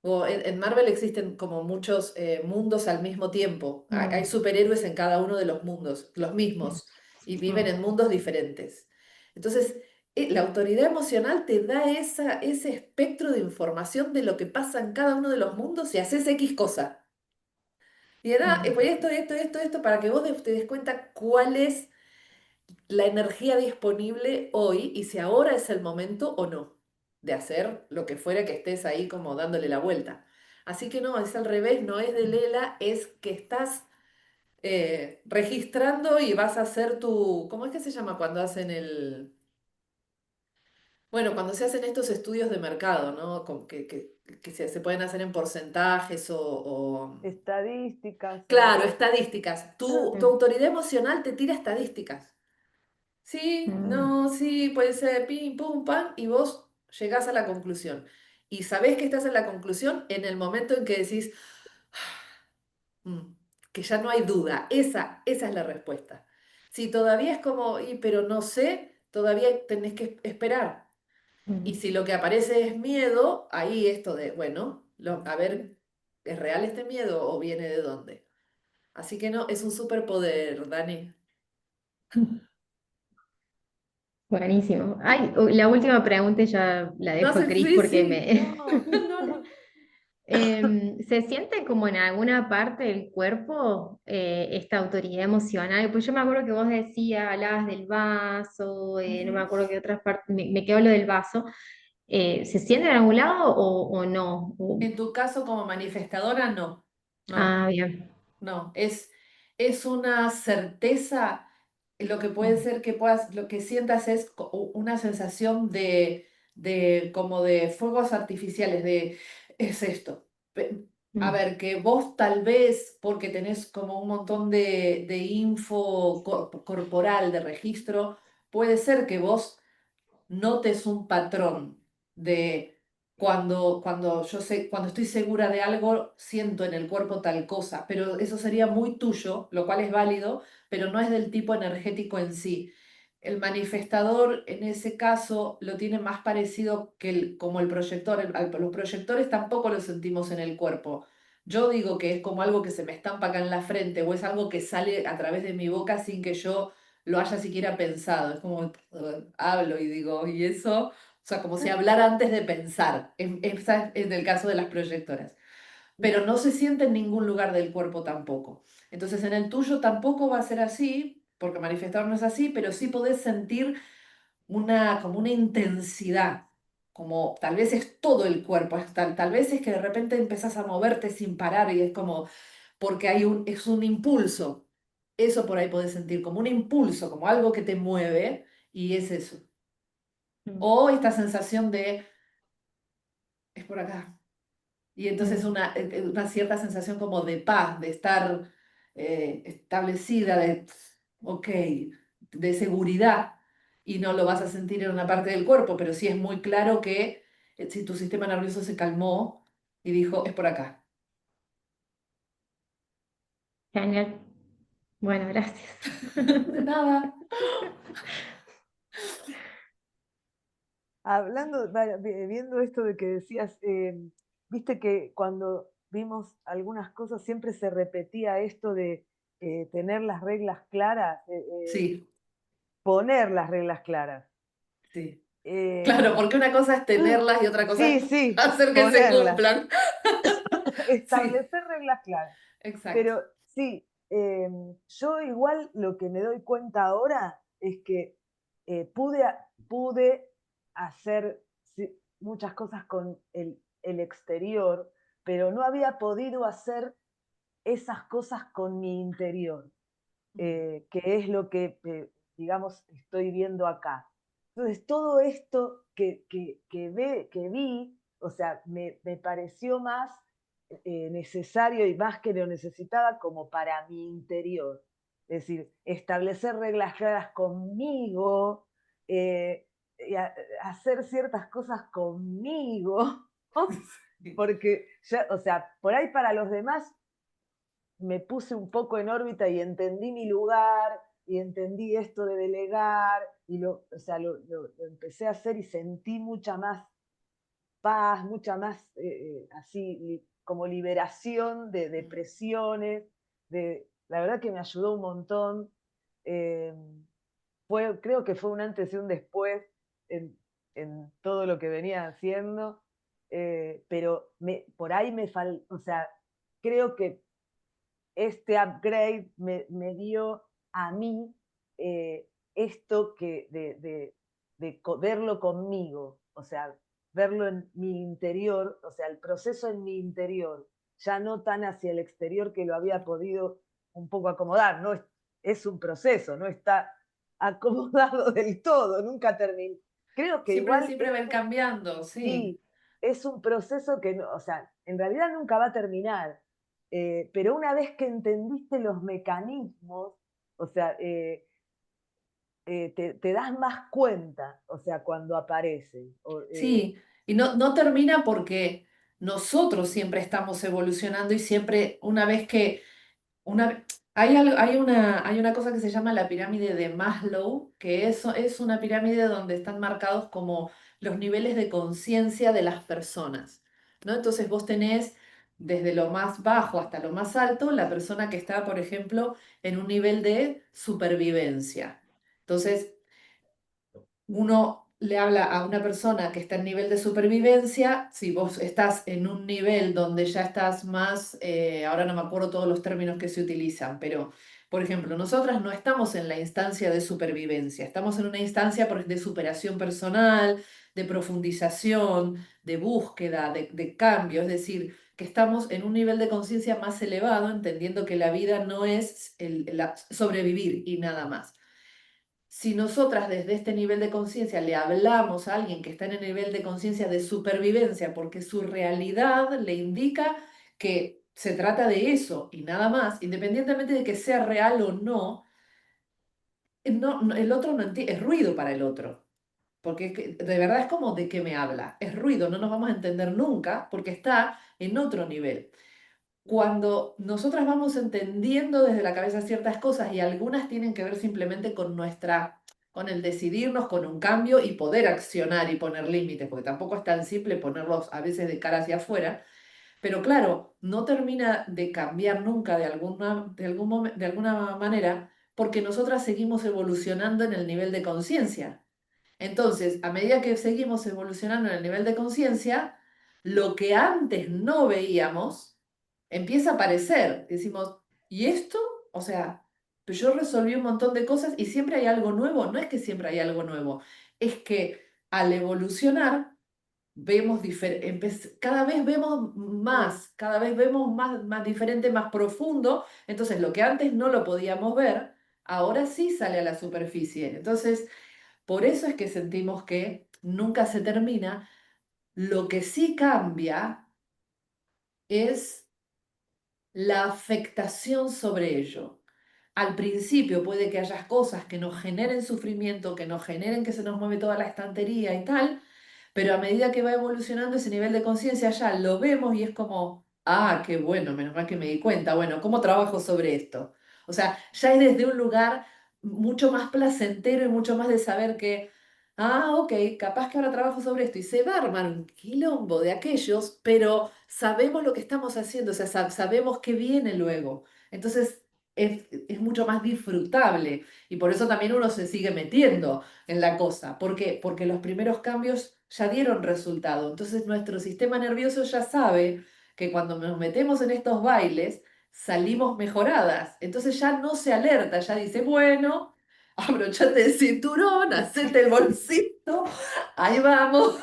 O en Marvel existen como muchos mundos al mismo tiempo. Hay mm, superhéroes en cada uno de los mundos, los mm, mismos, y viven mm, en mundos diferentes. Entonces, la autoridad emocional te da ese espectro de información de lo que pasa en cada uno de los mundos y haces X cosa. Y da, mm, pues esto, para que vos te des cuenta cuál es la energía disponible hoy y si ahora es el momento o no de hacer lo que fuera que estés ahí como dándole la vuelta. Así que no, es al revés, no es de Lela, es que estás registrando y vas a hacer ¿cómo es que se llama cuando hacen bueno, cuando se hacen estos estudios de mercado, ¿no? Que se pueden hacer en porcentajes Estadísticas claro, o... estadísticas. Tu mm, autoridad emocional te tira estadísticas. Sí, mm, no, sí, puede ser pim, pum, pam, y vos llegás a la conclusión. Y sabés que estás en la conclusión en el momento en que decís, "Mm", que ya no hay duda, esa es la respuesta. Si todavía es como, y, pero no sé, todavía tenés que esperar. Y Mm. si lo que aparece es miedo, ahí esto de, bueno, a ver, ¿es real este miedo o viene de dónde? Así que no, es un superpoder, Dani. Buenísimo. Ay, la última pregunta ya la No dejo a sé, Cris sí, porque sí. me... No, No, no. ¿Se siente como en alguna parte del cuerpo esta autoridad emocional? Pues yo me acuerdo que vos decías, hablabas del vaso, no me Ujú. acuerdo qué otras partes, me quedó lo del vaso. ¿Se siente en algún lado o no? En tu caso como manifestadora, no. No. Ah, bien. No, es una certeza, lo que puede Mm, ser que puedas, lo que sientas es una sensación de como de fuegos artificiales, de es esto. A mm, ver, que vos tal vez, porque tenés como un montón de info corporal, de registro, puede ser que vos notes un patrón de cuando yo sé, cuando estoy segura de algo, siento en el cuerpo tal cosa, pero eso sería muy tuyo, lo cual es válido, pero no es del tipo energético en sí. El manifestador en ese caso lo tiene más parecido que como el proyector. Los proyectores tampoco lo sentimos en el cuerpo. Yo digo que es como algo que se me estampa acá en la frente o es algo que sale a través de mi boca sin que yo lo haya siquiera pensado. Es como hablo y digo, ¿y eso? O sea, como si hablara antes de pensar. Esa es el caso de las proyectoras. Pero no se siente en ningún lugar del cuerpo tampoco. Entonces, en el tuyo tampoco va a ser así, porque manifestar no es así, pero sí podés sentir como una intensidad. Como tal vez es todo el cuerpo, tal vez es que de repente empezás a moverte sin parar y es como, porque es un impulso. Eso por ahí podés sentir como un impulso, como algo que te mueve, y es eso. mm, O esta sensación de, es por acá. Y entonces mm. una cierta sensación como de paz, de estar establecida, de, ok, de seguridad. Y no lo vas a sentir en una parte del cuerpo, pero sí es muy claro que si tu sistema nervioso se calmó y dijo, es por acá. Genial. Bueno, gracias. De nada. hablando, viendo esto de que decías, viste que cuando vimos algunas cosas siempre se repetía esto de tener las reglas claras, Sí, poner las reglas claras. sí. Claro, Eh, porque una cosa es tenerlas y otra cosa sí, es sí, hacer que se ponerlas, cumplan. Sí, establecer reglas claras. exacto. Pero sí, yo igual lo que me doy cuenta ahora es que pude hacer muchas cosas con el exterior, pero no había podido hacer esas cosas con mi interior, que es lo que, digamos, estoy viendo acá. Entonces, todo esto que vi, o sea, me pareció más necesario y más que lo necesitaba como para mi interior. Es decir, establecer reglas claras conmigo, eh, y hacer ciertas cosas conmigo, Sí. porque ya, o sea, por ahí para los demás me puse un poco en órbita y entendí mi lugar y entendí esto de delegar y o sea, lo empecé a hacer y sentí mucha más paz, mucha más así como liberación de depresiones, la verdad que me ayudó un montón. Eh, creo que fue un antes y un después en, en todo lo que venía haciendo, pero por ahí me falta, o sea, creo que este upgrade me dio a mí esto de verlo conmigo, o sea, verlo en mi interior, o sea, el proceso en mi interior, ya no tan hacia el exterior que lo había podido un poco acomodar, no es un proceso, no está acomodado del todo, nunca termina. Creo que Siempre, igual siempre va a ir cambiando, sí. sí, es un proceso que, o sea, en realidad nunca va a terminar, pero una vez que entendiste los mecanismos, o sea, te das más cuenta, o sea, cuando aparecen. Sí, y no, no termina porque nosotros siempre estamos evolucionando y siempre, una vez que Una, hay una cosa que se llama la pirámide de Maslow, que es una pirámide donde están marcados como los niveles de conciencia de las personas, ¿no? Entonces vos tenés desde lo más bajo hasta lo más alto la persona que está, por ejemplo, en un nivel de supervivencia. Entonces, uno le habla a una persona que está en nivel de supervivencia, si vos estás en un nivel donde ya estás más, ahora no me acuerdo todos los términos que se utilizan, pero por ejemplo, nosotras no estamos en la instancia de supervivencia, estamos en una instancia de superación personal, de profundización, de búsqueda, de cambio, es decir, que estamos en un nivel de conciencia más elevado, entendiendo que la vida no es sobrevivir y nada más. Si nosotras desde este nivel de conciencia le hablamos a alguien que está en el nivel de conciencia de supervivencia, porque su realidad le indica que se trata de eso y nada más, independientemente de que sea real o no, el otro no entiende, es ruido para el otro, porque de verdad es como de qué me habla, es ruido, no nos vamos a entender nunca porque está en otro nivel. Cuando nosotras vamos entendiendo desde la cabeza ciertas cosas y algunas tienen que ver simplemente con con el decidirnos, con un cambio y poder accionar y poner límites, porque tampoco es tan simple ponerlos a veces de cara hacia afuera, pero claro, no termina de cambiar nunca de alguna manera, porque nosotras seguimos evolucionando en el nivel de conciencia. Entonces, a medida que seguimos evolucionando en el nivel de conciencia, lo que antes no veíamos empieza a aparecer. Decimos, ¿y esto? O sea, pues yo resolví un montón de cosas y siempre hay algo nuevo. No es que siempre hay algo nuevo, es que al evolucionar vemos cada vez vemos más, cada vez vemos más diferente, más profundo. Entonces, lo que antes no lo podíamos ver, ahora sí sale a la superficie. Entonces, por eso es que sentimos que nunca se termina. Lo que sí cambia es la afectación sobre ello. Al principio puede que haya cosas que nos generen sufrimiento, que nos generen que se nos mueve toda la estantería y tal, pero a medida que va evolucionando ese nivel de conciencia ya lo vemos y es como, ah, qué bueno, menos mal que me di cuenta, bueno, ¿cómo trabajo sobre esto? O sea, ya es desde un lugar mucho más placentero y mucho más de saber que, ah, ok, capaz que ahora trabajo sobre esto y se va a armar un quilombo de aquellos, pero sabemos lo que estamos haciendo, o sea, sabemos que viene luego. Entonces es mucho más disfrutable y por eso también uno se sigue metiendo en la cosa. ¿Por qué? Porque los primeros cambios ya dieron resultado. Entonces nuestro sistema nervioso ya sabe que cuando nos metemos en estos bailes salimos mejoradas. Entonces ya no se alerta, ya dice, bueno, abrochate el cinturón, hacete el bolsito, ahí vamos.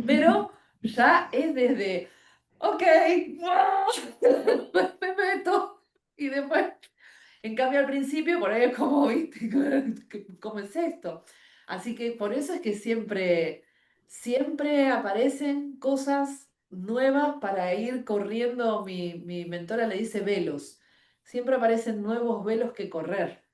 Pero ya es desde, ok, me meto y después en cambio, al principio, por ahí es como, ¿viste? ¿Cómo es esto? Así que por eso es que siempre aparecen cosas nuevas para ir corriendo. Mi mentora le dice velos. Siempre aparecen nuevos velos que correr.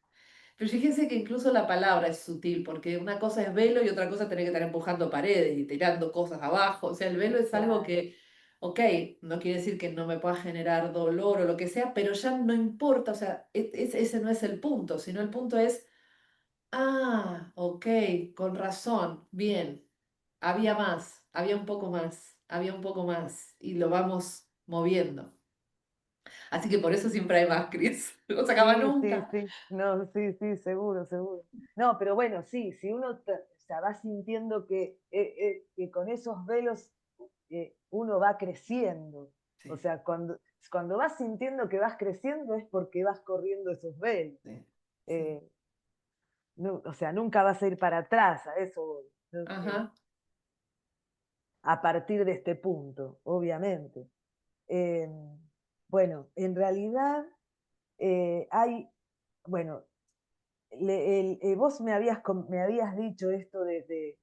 Pero fíjense que incluso la palabra es sutil, porque una cosa es velo y otra cosa tener que estar empujando paredes y tirando cosas abajo. O sea, el velo es algo Claro. que, ok, no quiere decir que no me pueda generar dolor o lo que sea, pero ya no importa, o sea, ese no es el punto, sino el punto es, ah, ok, con razón, bien, había más, había un poco más, había un poco más, y lo vamos moviendo. Así que por eso siempre hay más, Cris. No se acaba Sí, sí, nunca. sí, no, sí, sí, seguro, seguro. No, pero bueno, sí, si uno o sea, va sintiendo que con esos velos uno va creciendo, o Sí, sea, cuando vas sintiendo que vas creciendo es porque vas corriendo esos velos. sí, sí. Eh, o sea, nunca vas a ir para atrás, a eso voy, ¿no? Ajá. A partir de este punto, obviamente. Eh, bueno, en realidad hay, bueno, vos me habías dicho esto de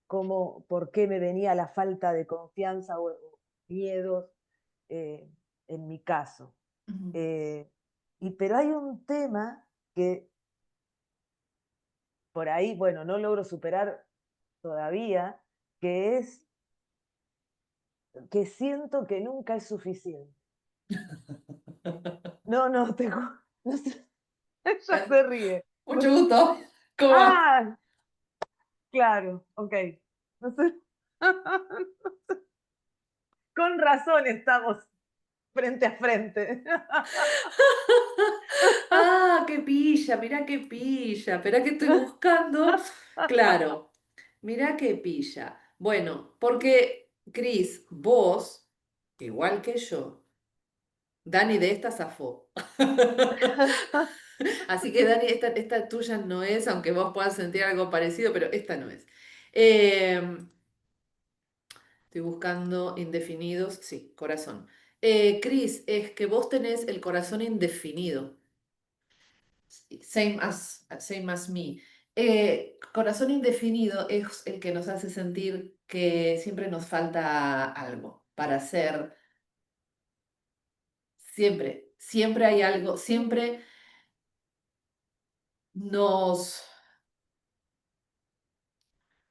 cómo, por qué me venía la falta de confianza o miedos eh, en mi caso. Ujú. Eh, pero hay un tema que por ahí, bueno, no logro superar todavía, que es que siento que nunca es suficiente. No, no, no sé, ella se ríe. No Mucho sé. gusto. ¿Cómo va? Ah, claro, ok. No sé. Con razón estamos frente a frente. Ah, qué pilla, mirá qué pilla. Esperá que estoy buscando. Claro, mirá qué pilla. Bueno, porque, Cris, vos, igual que yo, Dani de esta zafó. Así que Dani, esta tuya no es, aunque vos puedas sentir algo parecido, pero esta no es. Eh, Estoy buscando indefinidos, sí, corazón. Cris, es que vos tenés el corazón indefinido. Same as me. Corazón indefinido es el que nos hace sentir que siempre nos falta algo para hacer. Siempre hay algo, siempre nos,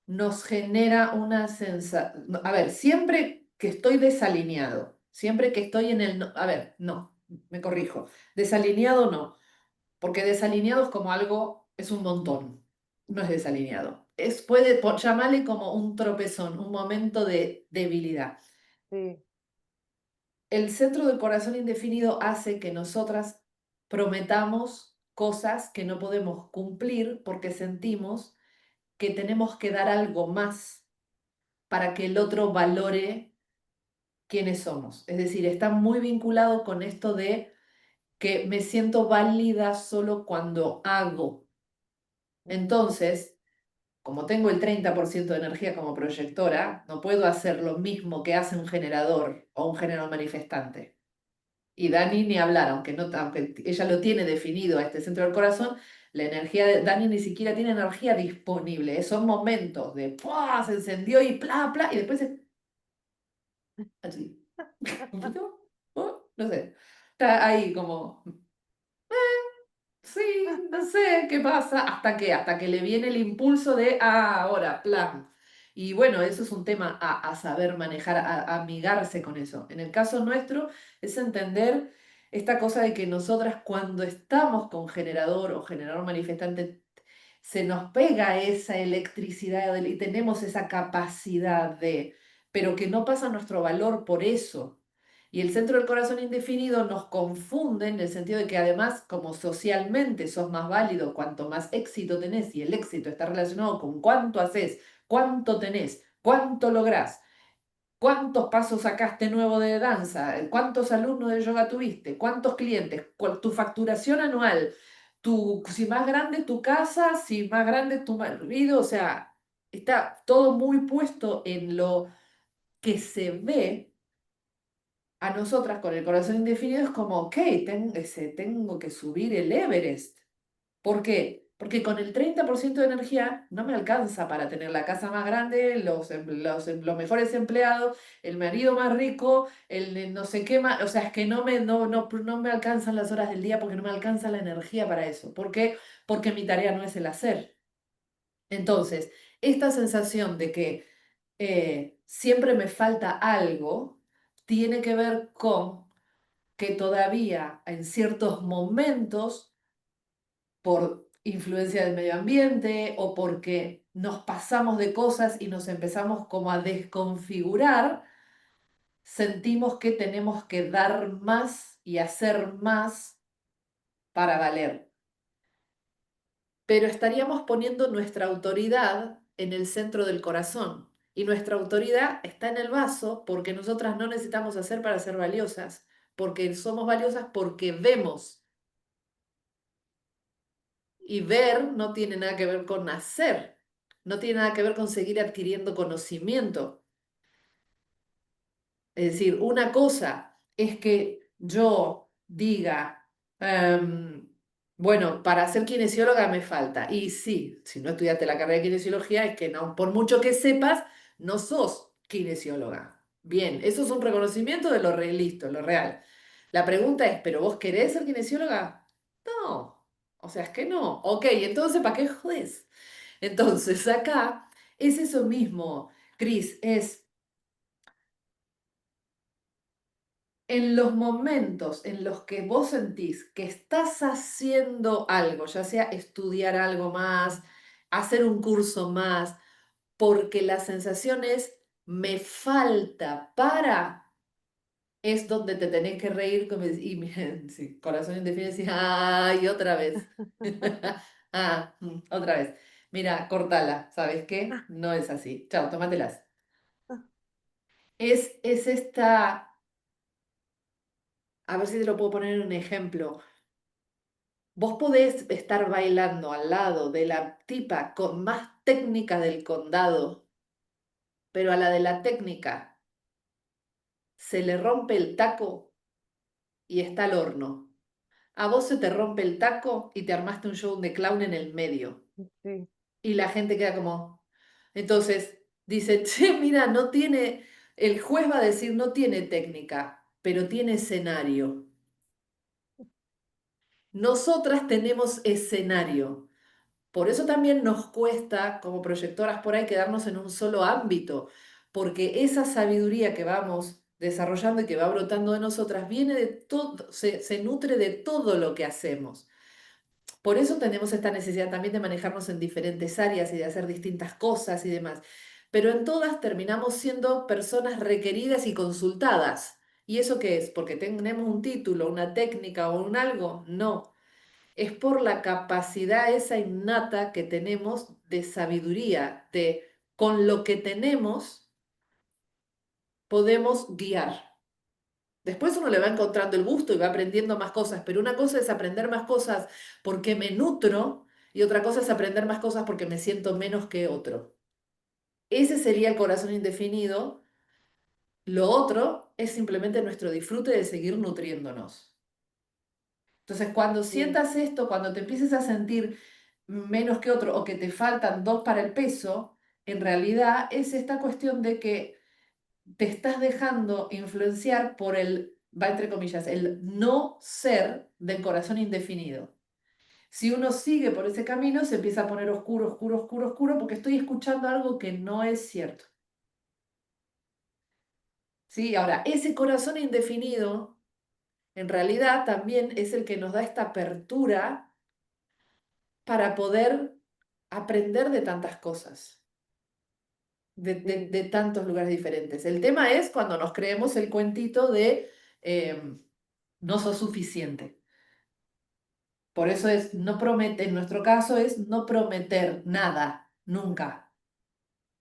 nos genera una sensación. A ver, siempre que estoy desalineado, siempre que estoy en el. A ver, no, me corrijo. Desalineado no. Porque desalineado es como algo, es un montón, no es desalineado. Llamarle como un tropezón, un momento de debilidad. Sí, El centro del corazón indefinido hace que nosotras prometamos cosas que no podemos cumplir porque sentimos que tenemos que dar algo más para que el otro valore quiénes somos. Es decir, está muy vinculado con esto de que me siento válida solo cuando hago. Entonces, como tengo el 30% de energía como proyectora, no puedo hacer lo mismo que hace un generador o un generador manifestante. Y Dani ni hablar, aunque ella lo tiene definido a este centro del corazón, la energía de Dani ni siquiera tiene energía disponible. Son momentos de ¡pua! Se encendió y bla, bla, y después es así. No sé. Está ahí como. Sí, no sé qué pasa, hasta que le viene el impulso de, ahora, plan. Y bueno, eso es un tema a saber manejar, a amigarse con eso. En el caso nuestro es entender esta cosa de que nosotras cuando estamos con generador o generador manifestante, se nos pega esa electricidad y tenemos esa capacidad de, pero que no pasa nuestro valor por eso. Y el centro del corazón indefinido nos confunde en el sentido de que además, como socialmente sos más válido, cuanto más éxito tenés, y el éxito está relacionado con cuánto haces, cuánto tenés, cuánto lográs, cuántos pasos sacaste nuevo de danza, cuántos alumnos de yoga tuviste, cuántos clientes, tu facturación anual, si más grande tu casa, si más grande tu marido, o sea, está todo muy puesto en lo que se ve a nosotras con el corazón indefinido es como, ok, tengo que subir el Everest. ¿Por qué? Porque con el 30% de energía no me alcanza para tener la casa más grande, los mejores empleados, el marido más rico, el no sé qué más. O sea, es que no me alcanzan las horas del día porque no me alcanza la energía para eso. ¿Por qué? Porque mi tarea no es el hacer. Entonces, esta sensación de que siempre me falta algo tiene que ver con que todavía en ciertos momentos, por influencia del medio ambiente o porque nos pasamos de cosas y nos empezamos como a desconfigurar, sentimos que tenemos que dar más y hacer más para valer. Pero estaríamos poniendo nuestra autoridad en el centro del corazón. Y nuestra autoridad está en el vaso porque nosotras no necesitamos hacer para ser valiosas, porque somos valiosas porque vemos. Y ver no tiene nada que ver con hacer, no tiene nada que ver con seguir adquiriendo conocimiento. Es decir, una cosa es que yo diga, bueno, para ser kinesióloga me falta. Y sí, si no estudiaste la carrera de kinesiología, es que no, por mucho que sepas, no sos kinesióloga. Bien, eso es un reconocimiento de lo listo, lo real. La pregunta es, ¿pero vos querés ser kinesióloga? No, o sea, es que no. Ok, entonces, ¿para qué jodés? Entonces, acá es eso mismo, Cris, es En los momentos en los que vos sentís que estás haciendo algo, ya sea estudiar algo más, hacer un curso más, porque la sensación es, me falta para, es donde te tenés que reír sí, corazón indefinido, decís, ay, otra vez. Otra vez. Mira, cortala, ¿sabes qué? No es así. Chao, tómatelas. Es esta, a ver si te lo puedo poner en un ejemplo. Vos podés estar bailando al lado de la tipa con más técnica del condado, pero a la de la técnica se le rompe el taco y está al horno. A vos se te rompe el taco y te armaste un show de clown en el medio. Sí, Y la gente queda como... Entonces dice, che, mira, no tiene... El juez va a decir, no tiene técnica, pero tiene escenario. Nosotras tenemos escenario. Por eso también nos cuesta, como proyectoras por ahí, quedarnos en un solo ámbito, porque esa sabiduría que vamos desarrollando y que va brotando de nosotras viene de todo, se nutre de todo lo que hacemos. Por eso tenemos esta necesidad también de manejarnos en diferentes áreas y de hacer distintas cosas y demás. Pero en todas terminamos siendo personas requeridas y consultadas. ¿Y eso qué es? ¿Porque tenemos un título, una técnica o un algo? No, es por la capacidad esa innata que tenemos de sabiduría, de con lo que tenemos podemos guiar. Después uno le va encontrando el gusto y va aprendiendo más cosas, pero una cosa es aprender más cosas porque me nutro y otra cosa es aprender más cosas porque me siento menos que otro. Ese sería el corazón indefinido. Lo otro es simplemente nuestro disfrute de seguir nutriéndonos. Entonces, cuando sí, sientas esto, cuando te empieces a sentir menos que otro o que te faltan dos para el peso, en realidad es esta cuestión de que te estás dejando influenciar por el, va entre comillas, el no ser del corazón indefinido. Si uno sigue por ese camino, se empieza a poner oscuro, oscuro, oscuro, oscuro, porque estoy escuchando algo que no es cierto. ¿Sí? Ahora, ese corazón indefinido, en realidad también es el que nos da esta apertura para poder aprender de tantas cosas, sí, de tantos lugares diferentes. El tema es cuando nos creemos el cuentito de no sos suficiente. Por eso es no promete, en nuestro caso es no prometer nada, nunca.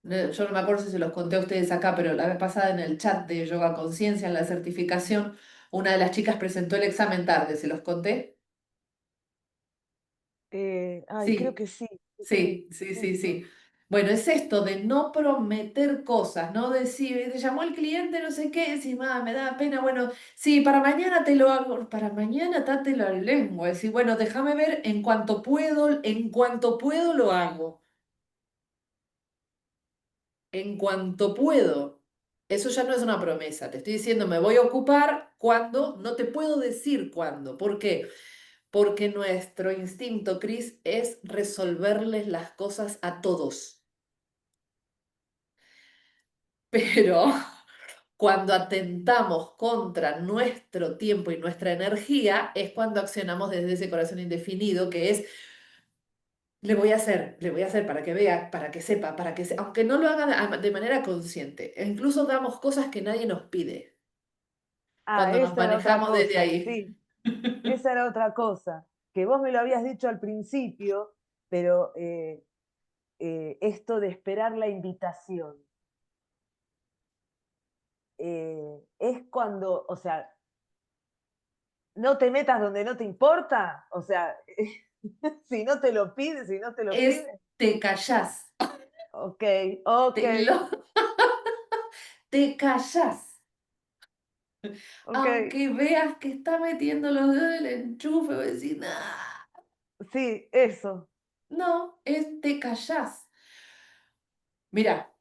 Yo no me acuerdo si se los conté a ustedes acá, pero la vez pasada en el chat de Yoga Conciencia, en la certificación, una de las chicas presentó el examen tarde, ¿se los conté? ay, creo Sí. que sí, sí, sí, Sí, sí, sí, eso. sí. Bueno, es esto de no prometer cosas, no decir, te llamó el cliente, no sé qué, decir, me da pena, bueno, sí, para mañana te lo hago, para mañana tate la lengua, decir, bueno, déjame ver, en cuanto puedo lo hago, en cuanto puedo. Eso ya no es una promesa, te estoy diciendo, me voy a ocupar cuando, no te puedo decir cuándo. ¿Por qué? Porque nuestro instinto, Cris, es resolverles las cosas a todos. Pero cuando atentamos contra nuestro tiempo y nuestra energía, es cuando accionamos desde ese corazón indefinido, que es, le voy a hacer para que vea, para que sepa, aunque no lo haga de manera consciente. E incluso damos cosas que nadie nos pide Ah, cuando nos esa era otra manejamos desde cosa, ahí. sí, esa era otra cosa, que vos me lo habías dicho al principio, pero esto de esperar la invitación, es cuando, o sea, no te metas donde no te importa, o sea, si no te lo pide, si no te lo Es pide, te callás, ok, ok, te, lo- te callás. ok, Aunque veas que está metiendo los dedos en el enchufe, o decir, "Nah". sí, eso, No, es te callás. Mira,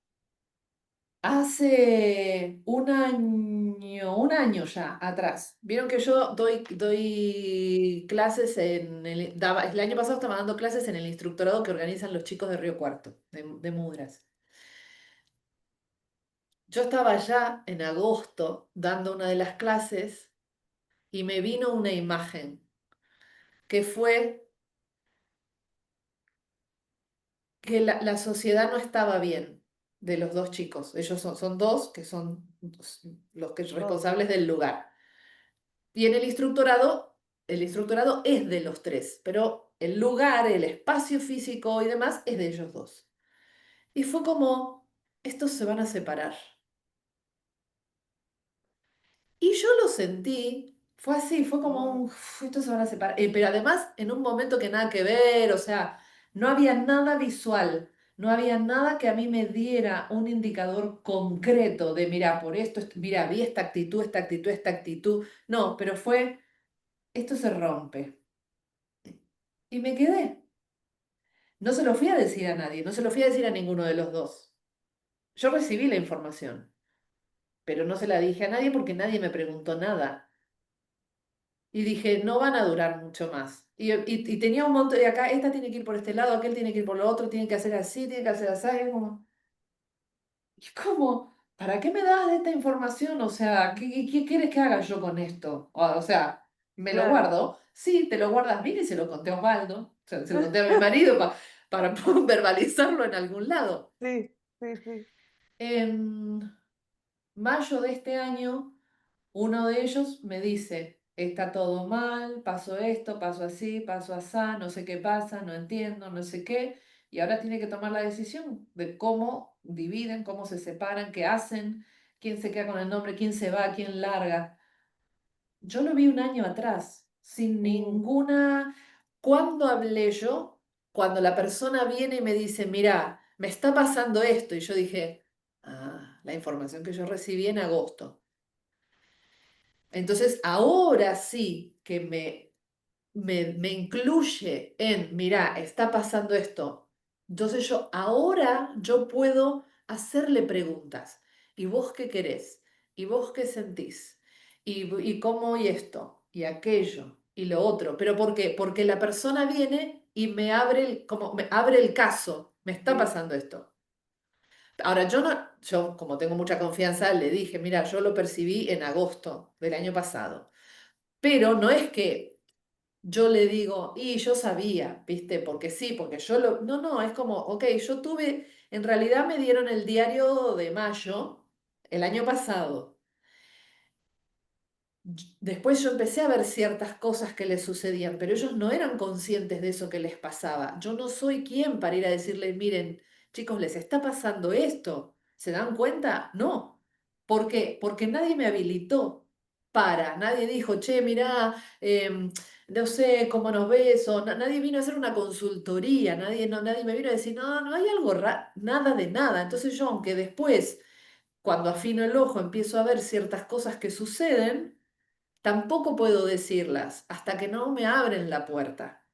hace un año ya atrás, vieron que yo doy clases el año pasado estaba dando clases en el instructorado que organizan los chicos de Río Cuarto, de Mudras. Yo estaba ya en agosto dando una de las clases y me vino una imagen que fue que la sociedad no estaba bien de los dos chicos. Ellos son dos que son los que Novios. responsables del lugar. Y en el instructorado es de los tres, pero el lugar, el espacio físico y demás es de ellos dos. Y fue como, estos se van a separar. Y yo lo sentí, fue así, fue como un, No, "Uf, estos se van a separar". Pero además en un momento que nada que ver, o sea, no había nada visual, no había nada que a mí me diera un indicador concreto de, mira, por esto, mira, vi esta actitud, esta actitud, esta actitud. No, pero fue, esto se rompe. Y me quedé. No se lo fui a decir a nadie, no se lo fui a decir a ninguno de los dos. Yo recibí la información, pero no se la dije a nadie porque nadie me preguntó nada. Y dije, no van a durar mucho más. Y tenía un montón de acá, esta tiene que ir por este lado, aquel tiene que ir por lo otro, tiene que hacer así, tiene que hacer así. Y es como, ¿para qué me das esta información? O sea, ¿qué quieres que haga yo con esto? O sea, ¿me lo claro. guardo? Sí, te lo guardas bien y se lo conté a Osvaldo, o sea, se lo conté a mi marido para verbalizarlo en algún lado. Sí, sí, sí. En mayo de este año, uno de ellos me dice, está todo mal, pasó esto, pasó así, pasó asá, no sé qué pasa, no entiendo, no sé qué, y ahora tiene que tomar la decisión de cómo dividen, cómo se separan, qué hacen, quién se queda con el nombre, quién se va, quién larga. Yo lo vi un año atrás, sin Uh, ninguna... ¿Cuándo hablé yo? Cuando la persona viene y me dice, mira, me está pasando esto, y yo dije, ah, la información que yo recibí en agosto. Entonces, ahora sí que me incluye en, mira, está pasando esto. Entonces yo puedo hacerle preguntas. ¿Y vos qué querés? ¿Y vos qué sentís? ¿Y cómo y esto? ¿Y aquello? ¿Y lo otro? ¿Pero por qué? Porque la persona viene y como me abre el caso. Me está sí, pasando esto. Ahora, yo no, yo como tengo mucha confianza, le dije, mira, yo lo percibí en agosto del año pasado. Pero no es que yo le digo, y yo sabía, ¿viste? Porque sí, porque yo lo... No, no, es como, ok, yo tuve, en realidad me dieron el diario de mayo el año pasado. Después yo empecé a ver ciertas cosas que les sucedían, pero ellos no eran conscientes de eso que les pasaba. Yo no soy quien para ir a decirles, miren, chicos, les está pasando esto. ¿Se dan cuenta? No. ¿Por qué? Porque nadie me habilitó nadie dijo, che, mirá, no sé cómo nos ves, o nadie vino a hacer una consultoría, nadie me vino a decir, no, no hay algo raro, nada de nada. Entonces yo, aunque después, cuando afino el ojo, empiezo a ver ciertas cosas que suceden, tampoco puedo decirlas hasta que no me abren la puerta,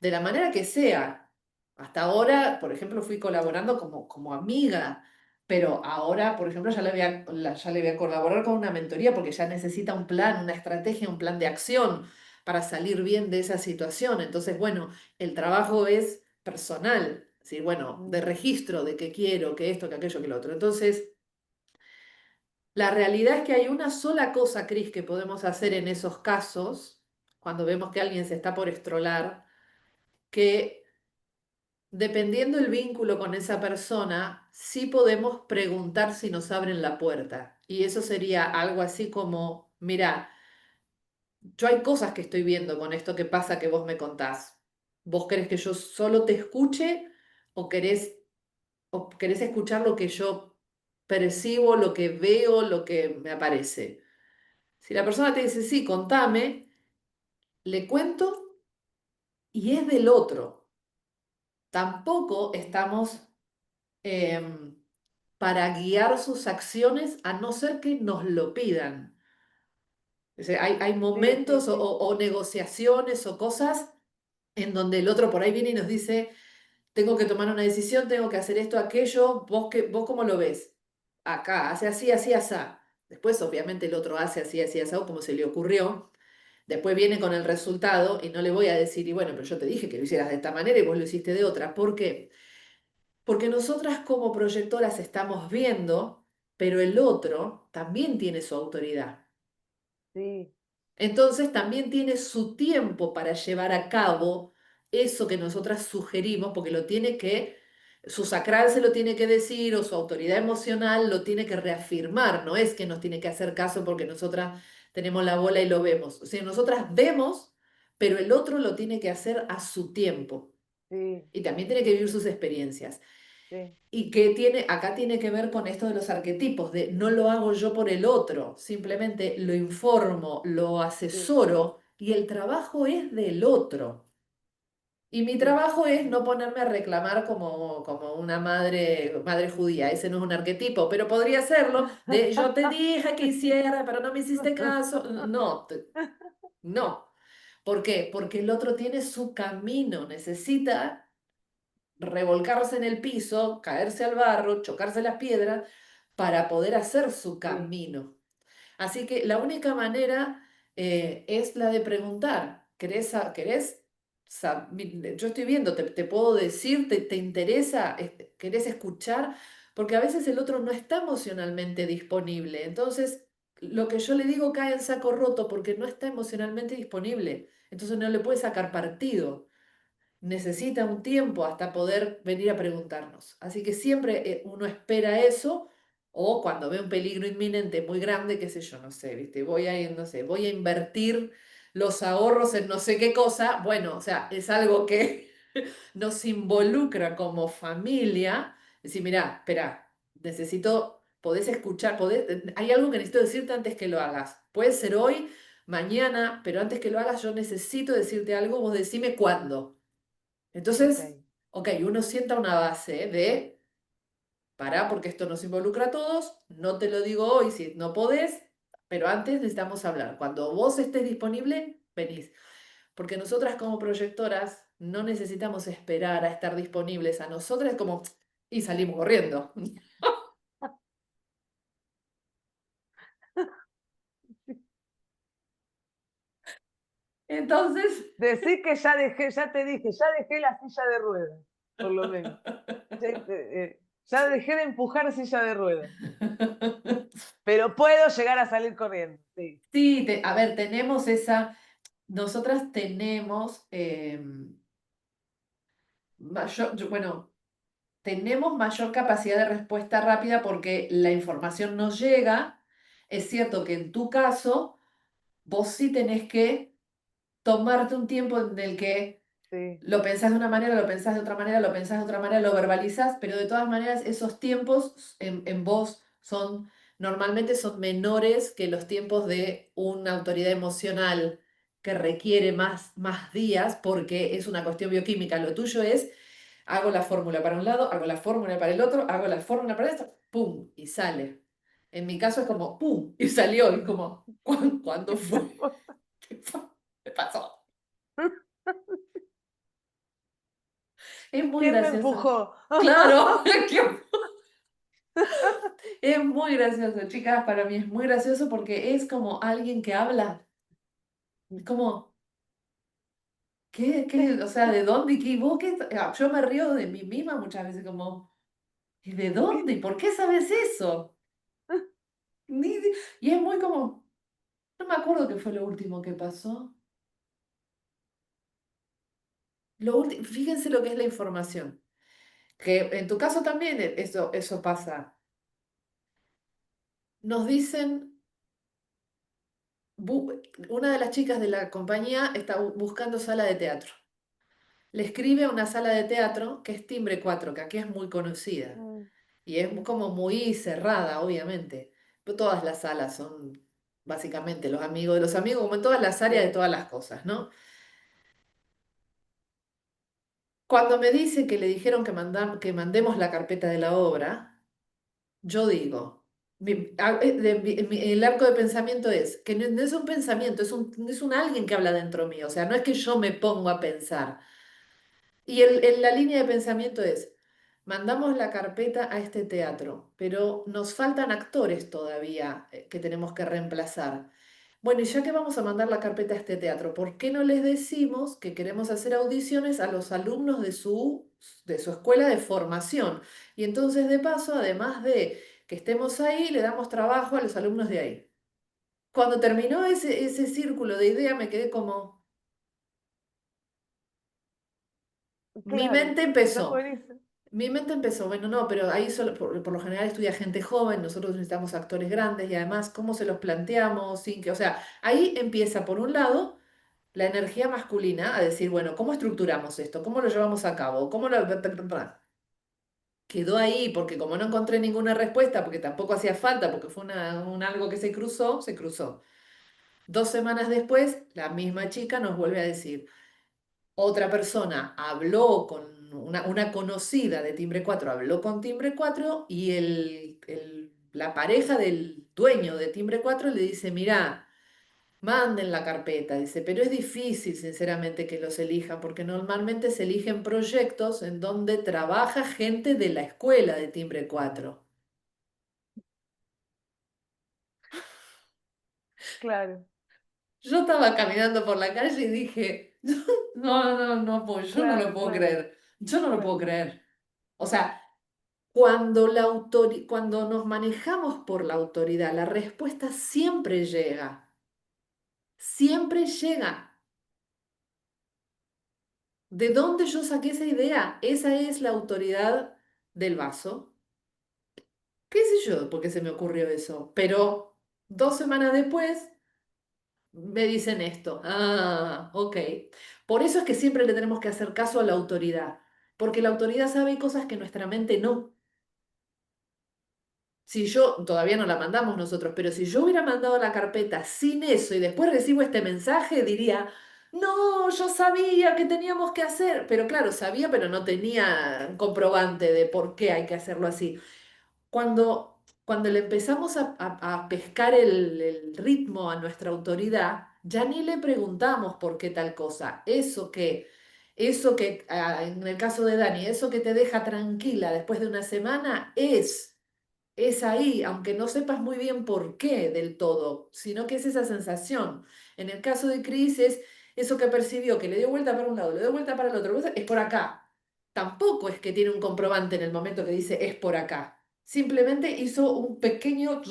de la manera que sea. Hasta ahora, por ejemplo, fui colaborando como amiga, pero ahora, por ejemplo, ya le voy a colaborar con una mentoría porque ya necesita un plan, una estrategia, un plan de acción para salir bien de esa situación. Entonces, bueno, el trabajo es personal, es decir, bueno, de mm, registro de qué quiero, que esto, que aquello, que lo otro. Entonces, la realidad es que hay una sola cosa, Cris, que podemos hacer en esos casos, cuando vemos que alguien se está por estrolar, que dependiendo el vínculo con esa persona, sí podemos preguntar si nos abren la puerta. Y eso sería algo así como, mira, yo hay cosas que estoy viendo con esto que pasa que vos me contás. ¿Vos querés que yo solo te escuche o querés escuchar lo que yo percibo, lo que veo, lo que me aparece? Si la persona te dice, sí, contame, le cuento y es del otro. Tampoco estamos em, para guiar sus acciones a no ser que nos lo pidan. O sea, hay sí, sí, momentos o, sí. o negociaciones o cosas en donde el otro por ahí viene y nos dice, tengo que tomar una decisión, tengo que hacer esto, aquello, vos cómo lo ves? Acá, hace así, así, así. Después, obviamente, el otro hace así, así, así, como se le ocurrió. Después viene con el resultado y no le voy a decir, y bueno, pero yo te dije que lo hicieras de esta manera y vos lo hiciste de otra. ¿Por qué? Porque nosotras como proyectoras estamos viendo, pero el otro también tiene su autoridad. Sí, Entonces también tiene su tiempo para llevar a cabo eso que nosotras sugerimos, porque lo tiene que, su sacral se lo tiene que decir o su autoridad emocional lo tiene que reafirmar, no es que nos tiene que hacer caso porque nosotras tenemos la bola y lo vemos. O sea, nosotras vemos, pero el otro lo tiene que hacer a su tiempo sí, y también tiene que vivir sus experiencias. sí, Y que tiene, acá tiene que ver con esto de los arquetipos, de no lo hago yo por el otro, simplemente lo informo, lo sí, asesoro y el trabajo es del otro. Y mi sí. trabajo es no ponerme a reclamar como una madre judía, ese no es un arquetipo, pero podría serlo, de yo te dije que hiciera, pero no me hiciste caso. No, no. ¿Por qué? Porque el otro tiene su camino, necesita revolcarse en el piso, caerse al barro, chocarse las piedras para poder hacer su Sí, camino. Así que la única manera es la de preguntar. ¿Querés? Yo estoy viendo, te puedo decir, te interesa, querés escuchar, porque a veces el otro no está emocionalmente disponible. Entonces, lo que yo le digo cae en saco roto porque no está emocionalmente disponible. Entonces no le puede sacar partido, necesita un tiempo hasta poder venir a preguntarnos. Así que siempre uno espera eso, o cuando ve un peligro inminente muy grande, qué sé yo, no sé, ¿viste? Voy a ir, no sé, voy a invertir los ahorros en no sé qué cosa. Bueno, o sea, es algo que nos involucra como familia. Decir, mirá, espera, necesito, podés escuchar, hay algo que necesito decirte antes que lo hagas. Puede ser hoy, mañana, pero antes que lo hagas yo necesito decirte algo, vos decime cuándo. ok, Entonces, ok, uno sienta una base de, pará, porque esto nos involucra a todos, no te lo digo hoy si no podés, pero antes necesitamos hablar. Cuando vos estés disponible, venís. Porque nosotras como proyectoras no necesitamos esperar a estar disponibles. A nosotras es como, y salimos corriendo. Entonces, Decí que ya dejé, ya te dije, ya dejé la silla de ruedas, por lo menos. Ya dejé de empujar silla de ruedas. Pero puedo llegar a salir corriendo. Sí, sí, a ver, tenemos esa, nosotras tenemos, bueno, tenemos mayor capacidad de respuesta rápida porque la información nos llega. Es cierto que en tu caso, vos sí tenés que tomarte un tiempo en el que sí, lo pensás de una manera, lo pensás de otra manera, lo pensás de otra manera, lo verbalizás, pero de todas maneras esos tiempos en vos son, normalmente son menores que los tiempos de una autoridad emocional que requiere más días porque es una cuestión bioquímica. Lo tuyo es, hago la fórmula para un lado, hago la fórmula para el otro, hago la fórmula para esto, ¡pum! Y sale. En mi caso es como, ¡pum! Y salió, y como, ¿cuándo fue? ¿Qué fue? ¿Qué pasó? Es muy ¿Quién me gracioso. empujó? Claro, es muy gracioso, chicas, para mí es muy gracioso porque es como alguien que habla, es como, o sea, ¿de dónde? ¿Qué? ¿Vos qué? Yo me río de mí misma muchas veces como, ¿y de dónde? ¿Y por qué sabes eso? Y es muy como, no me acuerdo qué fue lo último que pasó. Fíjense lo que es la información, que en tu caso también eso pasa. Nos dicen, una de las chicas de la compañía está buscando sala de teatro. Le escribe a una sala de teatro que es Timbre 4, que aquí es muy conocida Mm, y es como muy cerrada, obviamente. Pero todas las salas son básicamente los amigos de los amigos, como en todas las áreas de sí, todas las cosas, ¿no? Cuando me dice que le dijeron que mandemos la carpeta de la obra, yo digo, el arco de pensamiento es que no es un pensamiento, es un alguien que habla dentro mío, o sea, no es que yo me pongo a pensar. Y la línea de pensamiento es, mandamos la carpeta a este teatro, pero nos faltan actores todavía que tenemos que reemplazar. Bueno, y ya que vamos a mandar la carpeta a este teatro, ¿por qué no les decimos que queremos hacer audiciones a los alumnos de su escuela de formación? Y entonces, de paso, además de que estemos ahí, le damos trabajo a los alumnos de ahí. Cuando terminó ese círculo de idea, me quedé como, mi Claro, mente está empezó. buenísimo. Mi mente empezó, bueno, no, pero ahí solo, por lo general estudia gente joven, nosotros necesitamos actores grandes y además, ¿cómo se los planteamos? Sin que, o sea, ahí empieza por un lado la energía masculina a decir, bueno, ¿cómo estructuramos esto? ¿Cómo lo llevamos a cabo? ¿Cómo lo... Quedó ahí porque como no encontré ninguna respuesta, porque tampoco hacía falta, porque fue un algo que se cruzó, se cruzó. 2 semanas después, la misma chica nos vuelve a decir, otra persona habló con una conocida de Timbre 4 habló con Timbre 4 y la pareja del dueño de Timbre 4 le dice, mirá, manden la carpeta, dice, pero es difícil, sinceramente, que los elijan, porque normalmente se eligen proyectos en donde trabaja gente de la escuela de Timbre 4. Claro, Yo estaba caminando por la calle y dije, no, no, no, pues yo no lo claro, puedo claro, creer, yo no lo puedo claro. creer. O sea, cuando nos manejamos por la autoridad, la respuesta siempre llega, siempre llega. ¿De dónde yo saqué esa idea? Esa es la autoridad del vaso. ¿Qué sé yo por qué se me ocurrió eso? Pero 2 semanas después me dicen esto. Ah, ok. Por eso es que siempre le tenemos que hacer caso a la autoridad, porque la autoridad sabe cosas que nuestra mente no. Si yo, todavía no la mandamos nosotros, pero si yo hubiera mandado la carpeta sin eso y después recibo este mensaje, diría, no, yo sabía que teníamos que hacer, pero claro, sabía, pero no tenía un comprobante de por qué hay que hacerlo así. Cuando le empezamos a pescar el ritmo a nuestra autoridad, ya ni le preguntamos por qué tal cosa. En el caso de Dani, eso que te deja tranquila después de una semana es ahí, aunque no sepas muy bien por qué del todo, sino que es esa sensación. En el caso de Chris es eso que percibió, que le dio vuelta para un lado, le dio vuelta para el otro, es por acá. Tampoco es que tiene un comprobante en el momento que dice es por acá. Simplemente hizo un pequeño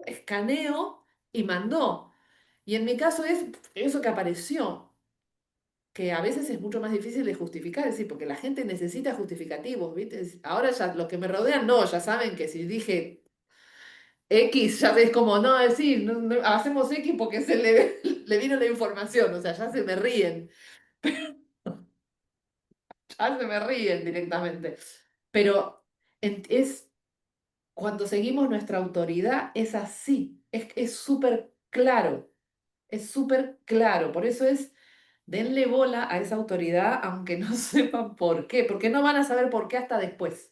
escaneo y mandó. Y en mi caso es eso que apareció, que a veces es mucho más difícil de justificar, es decir, porque la gente necesita justificativos, ¿viste? Ahora ya los que me rodean, no, ya saben que si dije X, ya ves como, no, decir, hacemos X porque le vino la información, o sea, ya se me ríen, ya se me ríen directamente. Pero es cuando seguimos nuestra autoridad, es así, es súper claro, es súper claro. Por eso denle bola a esa autoridad, aunque no sepan por qué, porque no van a saber por qué hasta después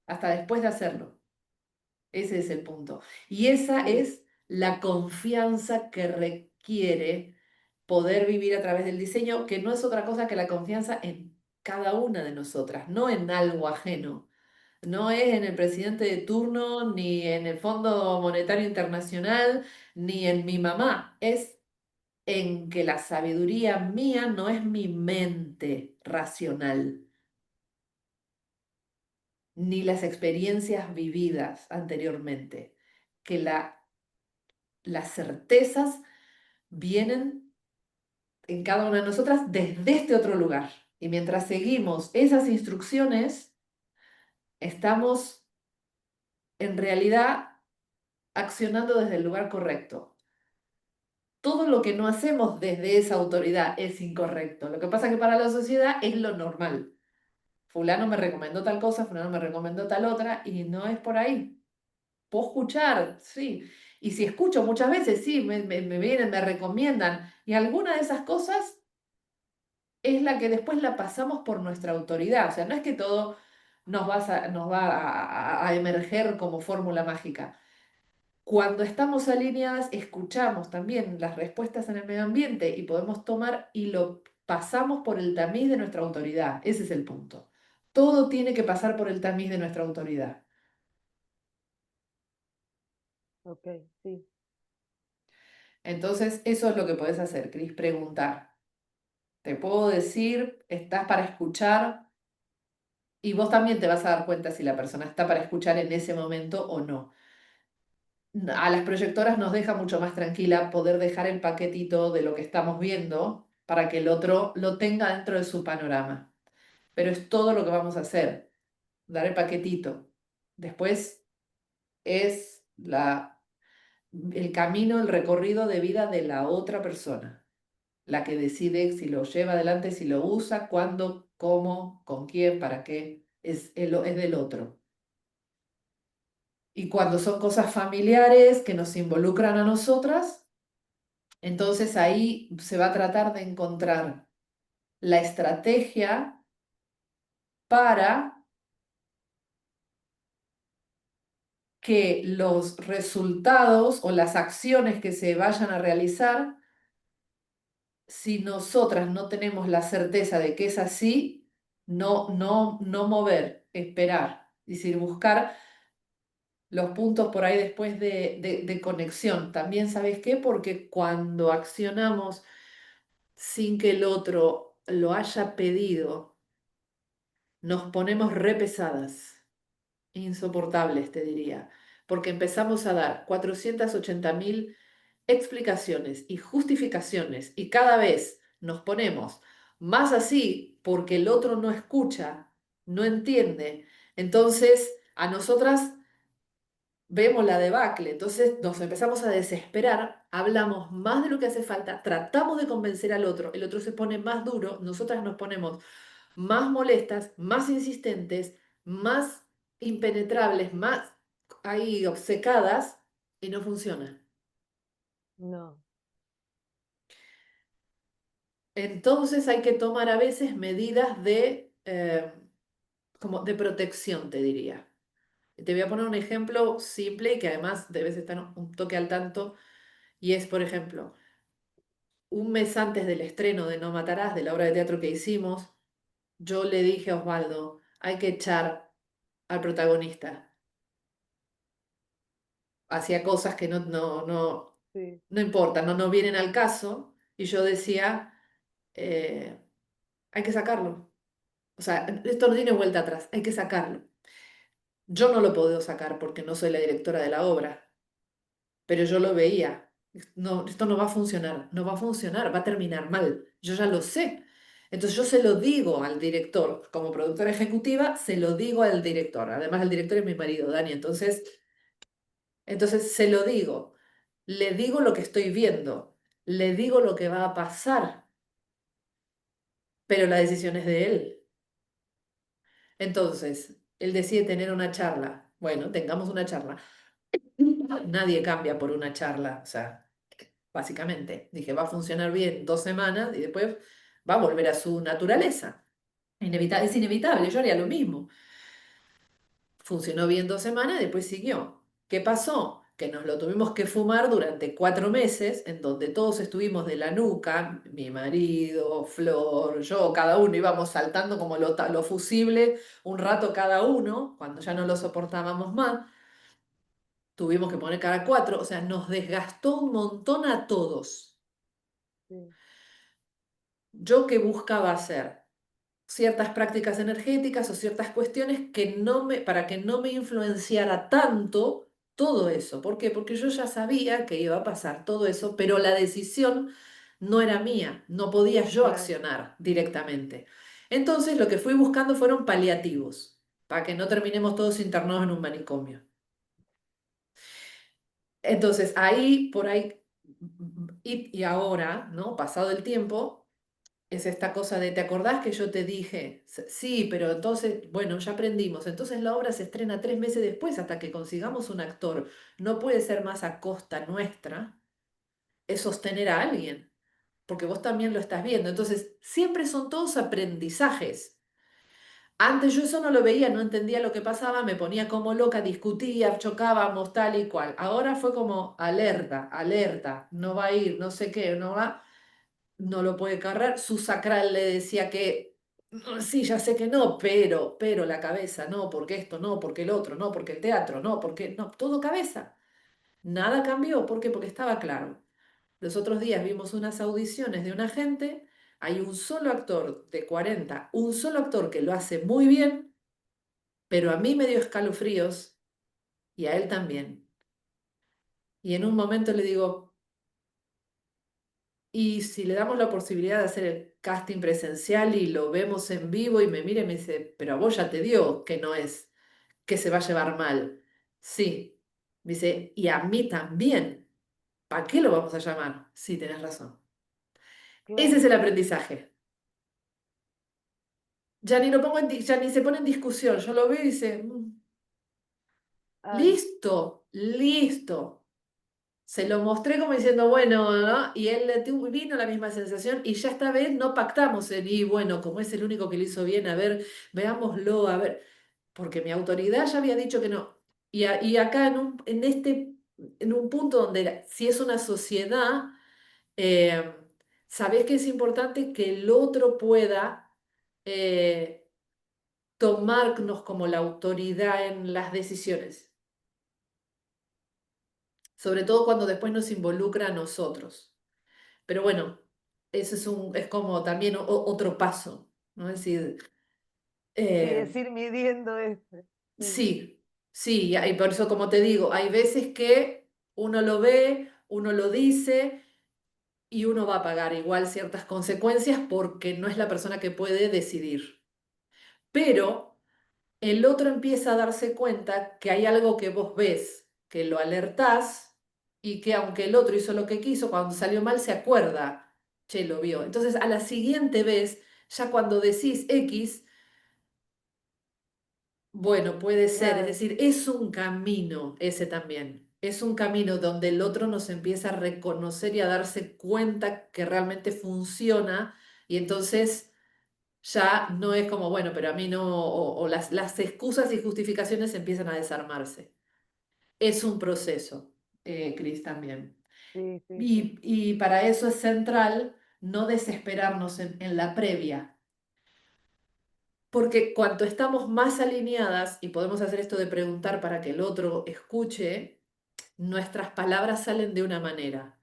de hacerlo. Ese es el punto. Y esa Sí, es la confianza que requiere poder vivir a través del diseño, que no es otra cosa que la confianza en cada una de nosotras, no en algo ajeno. No es en el presidente de turno, ni en el Fondo Monetario Internacional, ni en mi mamá. Es en que la sabiduría mía no es mi mente racional, ni las experiencias vividas anteriormente, que las certezas vienen en cada una de nosotras desde este otro lugar. Y mientras seguimos esas instrucciones, estamos en realidad accionando desde el lugar correcto. Todo lo que no hacemos desde esa autoridad es incorrecto. Lo que pasa es que para la sociedad es lo normal. Fulano me recomendó tal cosa, fulano me recomendó tal otra, y no es por ahí. Puedo escuchar, sí. Y si escucho muchas veces, sí, me vienen, me recomiendan. Y alguna de esas cosas es la que después la pasamos por nuestra autoridad. O sea, no es que todo nos va a emerger como fórmula mágica. Cuando estamos alineadas, escuchamos también las respuestas en el medio ambiente y podemos tomar y lo pasamos por el tamiz de nuestra autoridad. Ese es el punto. Todo tiene que pasar por el tamiz de nuestra autoridad. ok, sí. Entonces, eso es lo que podés hacer, Cris, preguntar. Te puedo decir, ¿estás para escuchar? Y vos también te vas a dar cuenta si la persona está para escuchar en ese momento o no. A las proyectoras nos deja mucho más tranquila poder dejar el paquetito de lo que estamos viendo para que el otro lo tenga dentro de su panorama. Pero es todo lo que vamos a hacer, dar el paquetito. Después es el camino, el recorrido de vida de la otra persona, la que decide si lo lleva adelante, si lo usa, cuándo, cómo, con quién, para qué. Es del otro. Y cuando son cosas familiares que nos involucran a nosotras, entonces ahí se va a tratar de encontrar la estrategia para que los resultados o las acciones que se vayan a realizar, si nosotras no tenemos la certeza de que es así, no mover, esperar, es decir, buscar los puntos por ahí después de conexión. También, ¿sabes qué? Porque cuando accionamos sin que el otro lo haya pedido, nos ponemos re pesadas, insoportables, te diría, porque empezamos a dar 480.000 explicaciones y justificaciones y cada vez nos ponemos más así porque el otro no escucha, no entiende. Entonces, a nosotras vemos la debacle, entonces nos empezamos a desesperar, hablamos más de lo que hace falta, tratamos de convencer al otro, el otro se pone más duro, nosotras nos ponemos más molestas, más insistentes, más impenetrables, más ahí obcecadas y no funciona. No, Entonces hay que tomar a veces medidas como de protección, te diría. Te voy a poner un ejemplo simple y que además debes estar un toque al tanto, y es, por ejemplo, un mes antes del estreno de No Matarás, de la obra de teatro que hicimos, yo le dije a Osvaldo, hay que echar al protagonista. Hacía cosas que sí, no importan, no vienen al caso, y yo decía, eh, hay que sacarlo. O sea, esto no tiene vuelta atrás, hay que sacarlo. Yo no lo puedo sacar porque no soy la directora de la obra, pero yo lo veía. No, esto no va a funcionar, no va a funcionar, va a terminar mal. Yo ya lo sé. Entonces yo se lo digo al director, como productora ejecutiva, se lo digo al director. Además, el director es mi marido, Dani. Entonces se lo digo. Le digo lo que estoy viendo. Le digo lo que va a pasar, pero la decisión es de él. Entonces, él decide tener una charla. Bueno, tengamos una charla. Nadie cambia por una charla, o sea, básicamente. Dije, va a funcionar bien 2 semanas y después va a volver a su naturaleza. Es inevitable, yo haría lo mismo. Funcionó bien 2 semanas y después siguió. ¿Qué pasó? Que nos lo tuvimos que fumar durante 4 meses, en donde todos estuvimos de la nuca, mi marido, Flor, yo, cada uno íbamos saltando como lo fusible un rato cada uno, cuando ya no lo soportábamos más. Tuvimos que poner cada cuatro, o sea, nos desgastó un montón a todos. sí, Yo que buscaba hacer ciertas prácticas energéticas o ciertas cuestiones para que no me influenciara tanto todo eso. ¿Por qué? Porque yo ya sabía que iba a pasar todo eso, pero la decisión no era mía, no podía yo claro, accionar directamente. Entonces lo que fui buscando fueron paliativos, para que no terminemos todos internados en un manicomio. Entonces ahí, por ahí, y ahora, ¿no? Pasado el tiempo, es esta cosa de, ¿te acordás que yo te dije? Sí, pero entonces, bueno, ya aprendimos. Entonces la obra se estrena 3 meses después hasta que consigamos un actor. No puede ser más a costa nuestra, es sostener a alguien, porque vos también lo estás viendo. Entonces, siempre son todos aprendizajes. Antes yo eso no lo veía, no entendía lo que pasaba, me ponía como loca, discutía, chocábamos, tal y cual. Ahora fue como alerta, alerta, no va a ir, no sé qué, no va, no lo puede cargar. Su sacral le decía que, sí, ya sé que no, pero la cabeza, no, porque esto, no, porque el otro, no, porque el teatro, no, porque, no, todo cabeza. Nada cambió, ¿por qué? Porque estaba claro. Los otros días vimos unas audiciones de una gente, hay un solo actor de 40, un solo actor que lo hace muy bien, pero a mí me dio escalofríos y a él también. Y en un momento le digo, ¿y si le damos la posibilidad de hacer el casting presencial y lo vemos en vivo? Y me mira y me dice, pero a vos ya te dio que no es, que se va a llevar mal. Sí. Me dice, y a mí también. ¿Para qué lo vamos a llamar? Sí, tenés razón. Ese es claro. el aprendizaje. Ya ni lo pongo ya ni se pone en discusión. Yo lo veo y dice, Ay, listo, listo. Se lo mostré como diciendo, bueno, ¿no? Y él vino la misma sensación y ya esta vez no pactamos en, y bueno, como es el único que lo hizo bien, a ver, veámoslo, a ver, porque mi autoridad ya había dicho que no. Y acá en un punto donde si es una sociedad, eh, sabés que es importante que el otro pueda eh, tomarnos como la autoridad en las decisiones, sobre todo cuando después nos involucra a nosotros. Pero bueno, eso es como también otro paso, ¿no? Es decir, sí, eh, es ir midiendo esto. Sí, sí, sí, y por eso como te digo, hay veces que uno lo ve, uno lo dice y uno va a pagar igual ciertas consecuencias porque no es la persona que puede decidir. Pero el otro empieza a darse cuenta que hay algo que vos ves, que lo alertás y que aunque el otro hizo lo que quiso, cuando salió mal se acuerda, che, lo vio. Entonces a la siguiente vez, ya cuando decís X, bueno, puede ser, es claro, decir, es un camino ese también. Es un camino donde el otro nos empieza a reconocer y a darse cuenta que realmente funciona y entonces ya no es como, bueno, pero a mí no, o las excusas y justificaciones empiezan a desarmarse. Es un proceso, Cris, también. sí, sí, sí. Y para eso es central no desesperarnos en la previa, porque cuanto estamos más alineadas y podemos hacer esto de preguntar para que el otro escuche, nuestras palabras salen de una manera.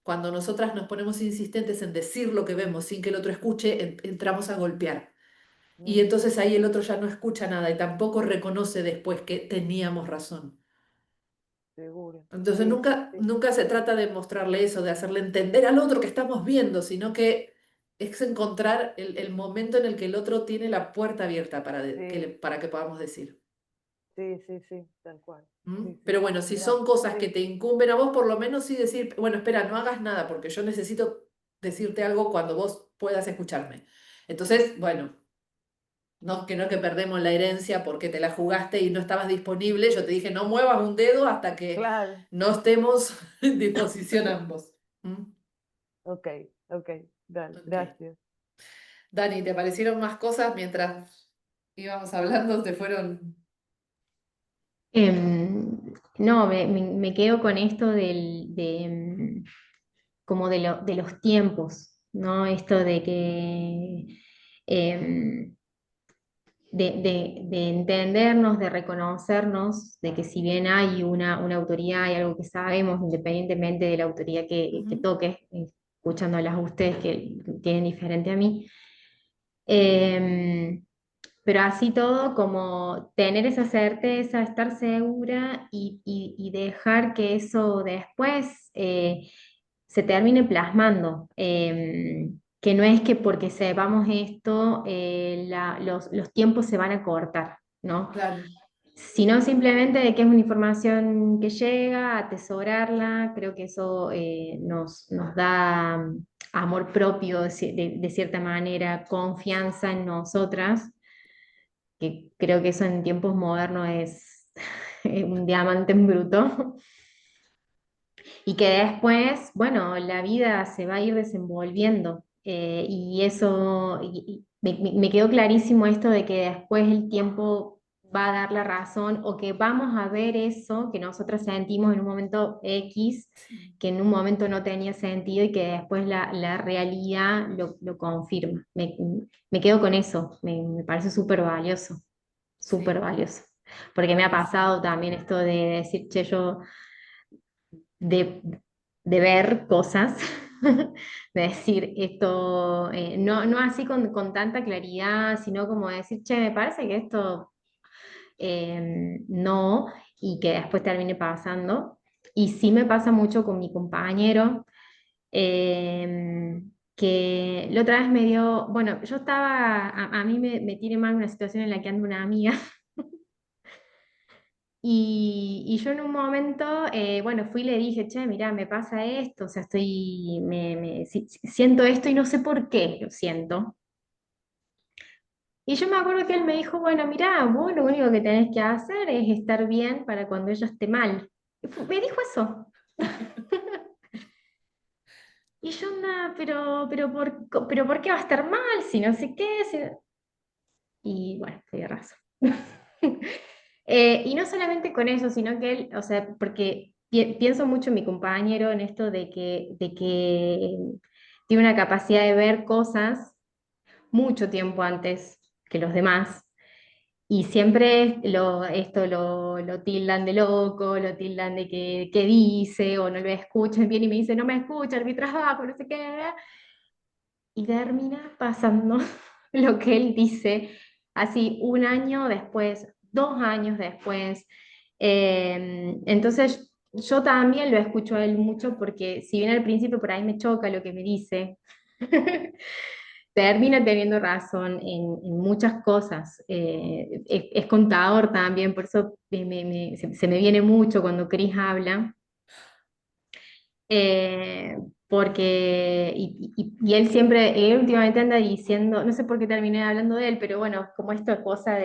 Cuando nosotras nos ponemos insistentes en decir lo que vemos sin que el otro escuche, entramos a golpear. Y Ujú, entonces ahí el otro ya no escucha nada y tampoco reconoce después que teníamos razón. seguro. Entonces Sí, nunca, sí, nunca se trata de mostrarle eso, de hacerle entender al otro que estamos viendo, sino que es encontrar el momento en el que el otro tiene la puerta abierta sí, para que podamos decir. sí, sí, sí, tal cual. ¿Mm? Sí, sí. Pero bueno, si Mirá, son cosas que sí, te incumben a vos, por lo menos sí decir, bueno, espera, no hagas nada porque yo necesito decirte algo cuando vos puedas escucharme. Entonces, bueno. No que perdemos la herencia porque te la jugaste y no estabas disponible. Yo te dije, no muevas un dedo hasta que claro. no estemos en disposición ambos. ¿Mm? Ok, ok, dale, Ok. gracias. Dani, ¿te aparecieron más cosas mientras íbamos hablando? ¿Te fueron? No, me quedo con esto como de los tiempos, ¿no? Esto de que em, de entendernos, de reconocernos, de que si bien hay una autoridad y algo que sabemos, independientemente de la autoridad que Ujú. toque, escuchándolas a ustedes que tienen diferente a mí, em, pero así todo, como tener esa certeza, estar segura y dejar que eso después se termine plasmando. Que no es que porque sepamos esto, los tiempos se van a cortar, ¿no? Claro, Sino simplemente de que es una información que llega, atesorarla, creo que eso nos da amor propio de cierta manera, confianza en nosotras, que creo que eso en tiempos modernos es un diamante en bruto. Y que después, bueno, la vida se va a ir desenvolviendo. Y eso, me quedó clarísimo esto de que después el tiempo va a dar la razón o que vamos a ver eso que nosotros sentimos en un momento X, sí, que en un momento no tenía sentido y que después la realidad lo confirma. Me quedo con eso, me parece súper sí, valioso. Porque me ha buenísimo. pasado también esto de decir, che, yo de, de ver cosas, de decir esto, no así con tanta claridad, sino como decir, che, me parece que esto no, y que después termine pasando. Y sí me pasa mucho con mi compañero, eh, que la otra vez me dio, bueno, yo estaba, a mí me tiene mal una situación en la que ando una amiga. Y yo en un momento, bueno, fui y le dije, che, mirá, me pasa esto, o sea, siento esto y no sé por qué lo siento. Y yo me acuerdo que él me dijo, bueno, mirá, vos lo único que tenés que hacer es estar bien para cuando ella esté mal. Me dijo eso. Y yo, nada, pero ¿por qué va a estar mal? Si no sé qué. Y bueno, tenía razón. Y no solamente con eso, sino que él, o sea, porque pienso mucho en mi compañero en esto de que tiene una capacidad de ver cosas mucho tiempo antes que los demás. Y siempre lo tildan de loco, lo tildan de que dice o no lo escuchan bien y me dice, no me escuchan, mi trabajo, no sé qué. Y termina pasando lo que él dice, así un año después, 2 años después. Entonces, yo también lo escucho a él mucho porque si bien al principio por ahí me choca lo que me dice, termina teniendo razón en muchas cosas. Es contador también, por eso se me viene mucho cuando Cris habla. Eh, Porque, y él siempre, él últimamente anda diciendo, no sé por qué terminé hablando de él, pero bueno, como esta cosa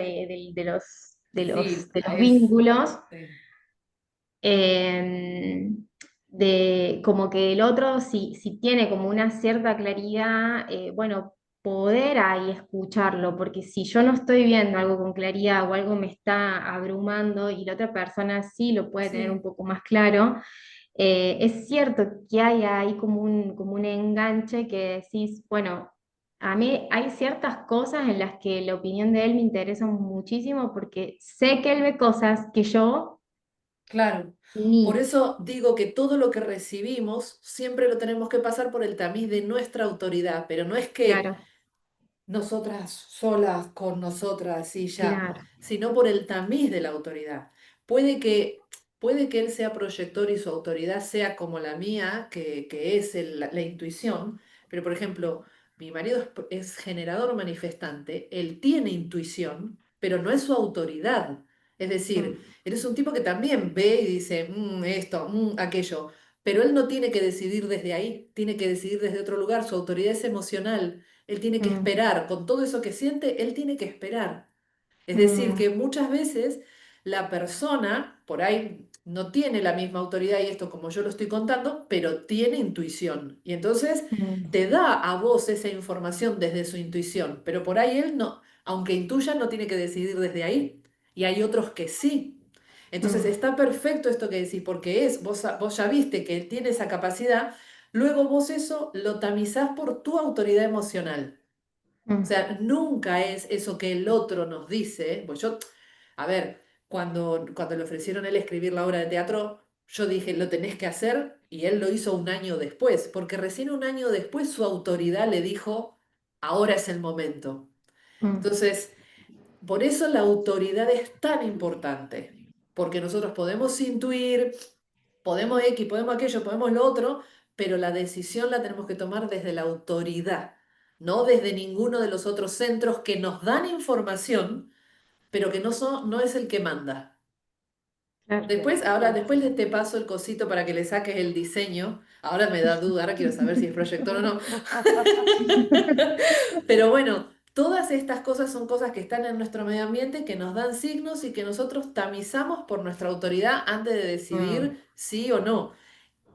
Sí, de los es, vínculos, sí, eh, de como que el otro, si tiene como una cierta claridad, bueno, poder ahí escucharlo, porque si yo no estoy viendo algo con claridad o algo me está abrumando y la otra persona sí lo puede tener un sí, poco más claro, es cierto que hay ahí como un enganche que decís, bueno, a mí hay ciertas cosas en las que la opinión de él me interesa muchísimo porque sé que él ve cosas que yo claro. Por ni, eso digo que todo lo que recibimos siempre lo tenemos que pasar por el tamiz de nuestra autoridad, pero no es que claro, nosotras solas con nosotras y ya, claro, sino por el tamiz de la autoridad. Puede que, puede que él sea proyector y su autoridad sea como la mía, que es la intuición, pero por ejemplo, mi marido es generador manifestante, él tiene intuición, pero no es su autoridad. Es decir, mm, él es un tipo que también ve y dice, "Mm, esto, aquello", pero él no tiene que decidir desde ahí, tiene que decidir desde otro lugar, su autoridad es emocional. Él tiene que mm, esperar, con todo eso que siente, él tiene que esperar. Es decir, mm, que muchas veces la persona por ahí no tiene la misma autoridad y esto como yo lo estoy contando, pero tiene intuición. Y entonces mm, te da a vos esa información desde su intuición, pero por ahí él no, aunque intuya, no tiene que decidir desde ahí. Y hay otros que sí. Entonces mm, está perfecto esto que decís, porque vos ya viste que él tiene esa capacidad, luego vos eso lo tamizás por tu autoridad emocional. O mm, sea, nunca es eso que el otro nos dice. Pues yo, a ver, cuando le ofrecieron a él escribir la obra de teatro, yo dije, lo tenés que hacer, y él lo hizo un año después, porque recién un año después su autoridad le dijo, ahora es el momento. mm, Entonces, por eso la autoridad es tan importante, porque nosotros podemos intuir, podemos X, podemos aquello, podemos lo otro, pero la decisión la tenemos que tomar desde la autoridad, no desde ninguno de los otros centros que nos dan información, pero que no es el que manda. claro. Después, ahora, después te paso el cosito para que le saques el diseño. Ahora me da duda, ahora quiero saber si es proyector o no. Pero bueno, todas estas cosas son cosas que están en nuestro medio ambiente, que nos dan signos y que nosotros tamizamos por nuestra autoridad antes de Mm, decidir sí o no.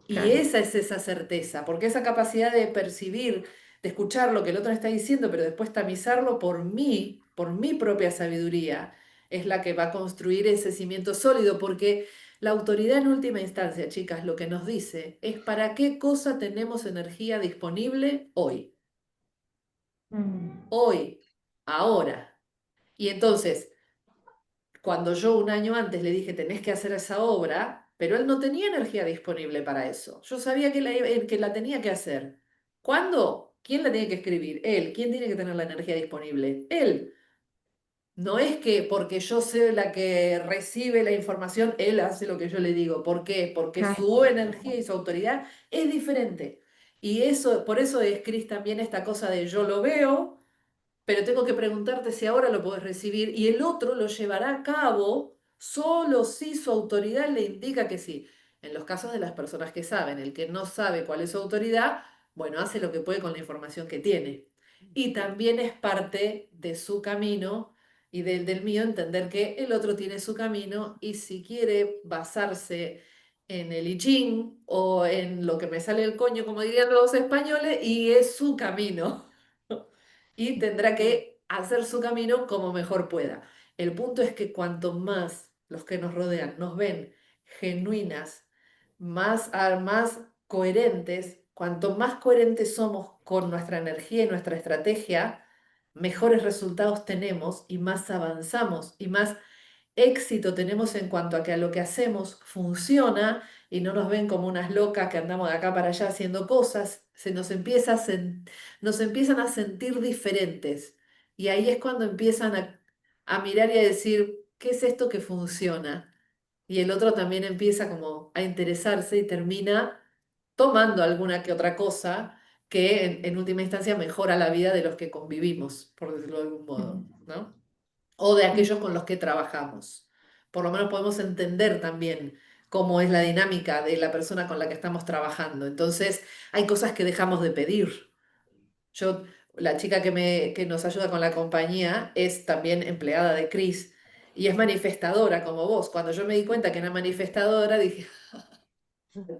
Y claro. esa es esa certeza, porque esa capacidad de percibir, de escuchar lo que el otro está diciendo, pero después tamizarlo por mi propia sabiduría, es la que va a construir ese cimiento sólido, porque la autoridad en última instancia, chicas, lo que nos dice es para qué cosa tenemos energía disponible hoy, Mm, hoy, ahora. Y entonces, cuando yo un año antes le dije, tenés que hacer esa obra, pero él no tenía energía disponible para eso. Yo sabía que la tenía que hacer. ¿Cuándo? ¿Quién la tiene que escribir? Él. ¿Quién tiene que tener la energía disponible? Él. No es que porque yo soy la que recibe la información, él hace lo que yo le digo. ¿Por qué? Porque Claro, su energía y su autoridad es diferente. Y eso, por eso es, Cris, también esta cosa de yo lo veo, pero tengo que preguntarte si ahora lo puedes recibir y el otro lo llevará a cabo solo si su autoridad le indica que sí. En los casos de las personas que saben, el que no sabe cuál es su autoridad, bueno, hace lo que puede con la información que tiene. Y Sí. también es parte de su camino y del mío entender que el otro tiene su camino y si quiere basarse en el I Ching o en lo que me sale el coño, como dirían los españoles, y es su camino. Y tendrá Sí. que hacer su camino como mejor pueda. El punto es que cuanto más los que nos rodean nos ven genuinas, más coherentes, cuanto más coherentes somos con nuestra energía y nuestra estrategia, mejores resultados tenemos y más avanzamos y más éxito tenemos en cuanto a que a lo que hacemos funciona y no nos ven como unas locas que andamos de acá para allá haciendo cosas, nos empiezan a sentir diferentes. Y ahí es cuando empiezan a mirar y a decir, ¿qué es esto que funciona? Y el otro también empieza como a interesarse y termina tomando alguna que otra cosa que en última instancia mejora la vida de los que convivimos, por decirlo de algún modo, ¿no? O de aquellos con los que trabajamos. Por lo menos podemos entender también cómo es la dinámica de la persona con la que estamos trabajando. Entonces, hay cosas que dejamos de pedir. Yo, la chica que nos ayuda con la compañía es también empleada de Cris y es manifestadora como vos. Cuando yo me di cuenta que era manifestadora, dije,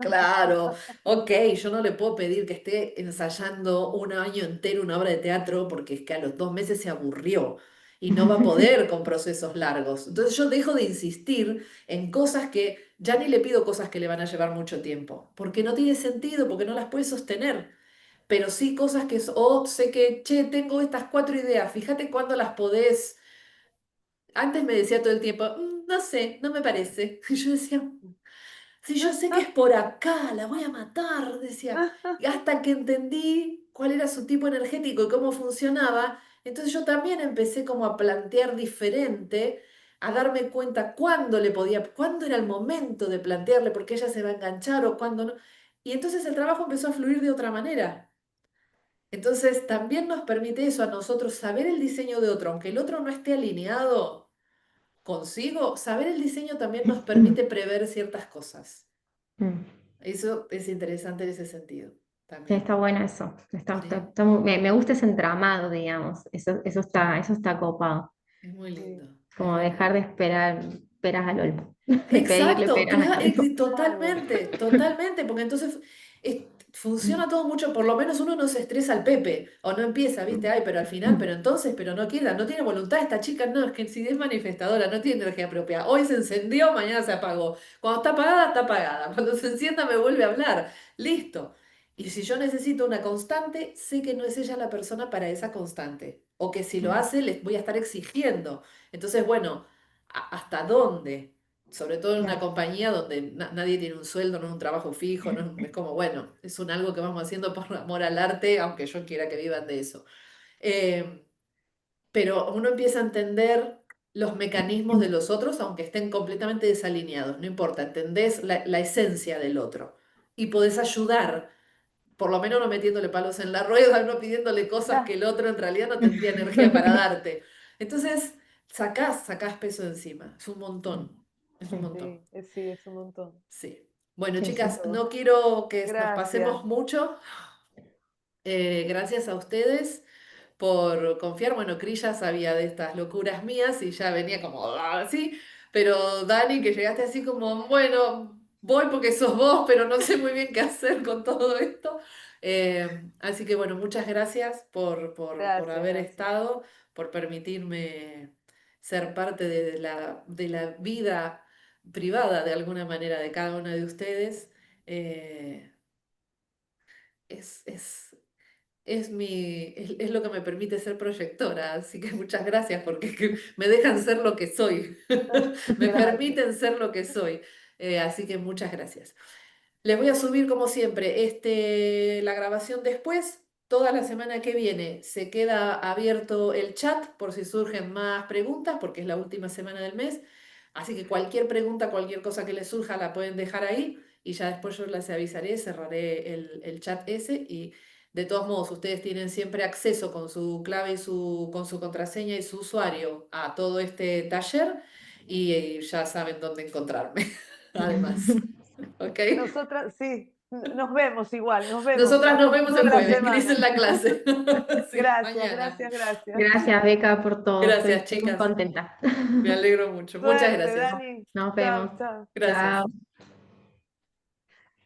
claro, ok, yo no le puedo pedir que esté ensayando un año entero una obra de teatro porque es que a los 2 meses se aburrió y no va a poder con procesos largos. Entonces yo dejo de insistir en cosas que ya ni le pido cosas que le van a llevar mucho tiempo, porque no tiene sentido, porque no las puede sostener. Pero sí cosas que, o sé que, che, tengo estas 4 ideas, fíjate cuándo las podés. Antes me decía todo el tiempo, no sé, no me parece". Y yo decía, si yo sé que es por acá, la voy a matar, decía. Y hasta que entendí cuál era su tipo energético y cómo funcionaba, entonces yo también empecé como a plantear diferente, a darme cuenta cuándo era el momento de plantearle, porque ella se va a enganchar o cuándo no. Y entonces el trabajo empezó a fluir de otra manera. Entonces también nos permite eso a nosotros saber el diseño de otro, aunque el otro no esté alineado consigo, saber el diseño también nos permite prever ciertas cosas. Eso es interesante en ese sentido Sí, también. está bueno eso. Sí, Me gusta ese entramado, digamos. Eso está copado. es muy Sí, lindo, es Como muy dejar de lindo. esperar peras al olmo. De pedirle Exacto, peras al olmo. claro. totalmente, totalmente, porque entonces funciona todo mucho, por lo menos uno no se estresa al Pepe, o no empieza, ¿viste? Ay, pero al final, pero entonces, pero no queda, no tiene voluntad esta chica, no, es que si es manifestadora, no tiene energía propia. Hoy se encendió, mañana se apagó. Cuando está apagada. Cuando se encienda me vuelve a hablar. Listo. Y si yo necesito una constante, sé que no es ella la persona para esa constante. O que si lo hace, les voy a estar exigiendo. Entonces, bueno, ¿hasta dónde? Sobre todo en una Claro. compañía donde nadie tiene un sueldo, no es un trabajo fijo, no es como, bueno, es un algo que vamos haciendo por amor al arte, aunque yo quiera que vivan de eso. Eh, pero uno empieza a entender los mecanismos de los otros, aunque estén completamente desalineados, no importa, entendés la esencia del otro y podés ayudar, por lo menos no metiéndole palos en la rueda, no pidiéndole cosas que el otro en realidad no tendría energía para darte. Entonces, sacás peso de encima, es un montón. Sí, es un montón. Sí. Bueno, Sí, sí. chicas, Eso. no quiero que nos Gracias. pasemos mucho. Gracias a ustedes por confiar. Bueno, Cris ya sabía de estas locuras mías y ya venía como así, pero Dani, que llegaste así como, bueno, voy porque sos vos, pero no sé muy bien qué hacer con todo esto. Así que bueno, muchas gracias por Gracias, haber gracias. estado, por permitirme ser parte de la vida privada de alguna manera de cada una de ustedes. Eh, es, es lo que me permite ser proyectora, así que muchas gracias porque que me dejan ser lo que soy, me Gracias. permiten ser lo que soy. Así que muchas gracias. Les voy a subir, como siempre, la grabación después. Toda la semana que viene se queda abierto el chat por si surgen más preguntas, porque es la última semana del mes. Así que cualquier pregunta, cualquier cosa que les surja, la pueden dejar ahí y ya después yo les avisaré, cerraré el chat ese y de todos modos ustedes tienen siempre acceso con su clave y con su contraseña y su usuario a todo este taller y ya saben dónde encontrarme, además. ¿Ok? Nosotras, sí, nos vemos igual, nos vemos. Nosotras nos vemos Toda el la jueves. Cris en semana. la clase. Sí, Gracias, mañana. gracias, gracias. Gracias, Beca, por todo. Gracias, Estoy muy chicas. contenta. Me alegro mucho. Muchas Suerte, gracias. Dani. Nos Chao, vemos. chao. Gracias. Chao.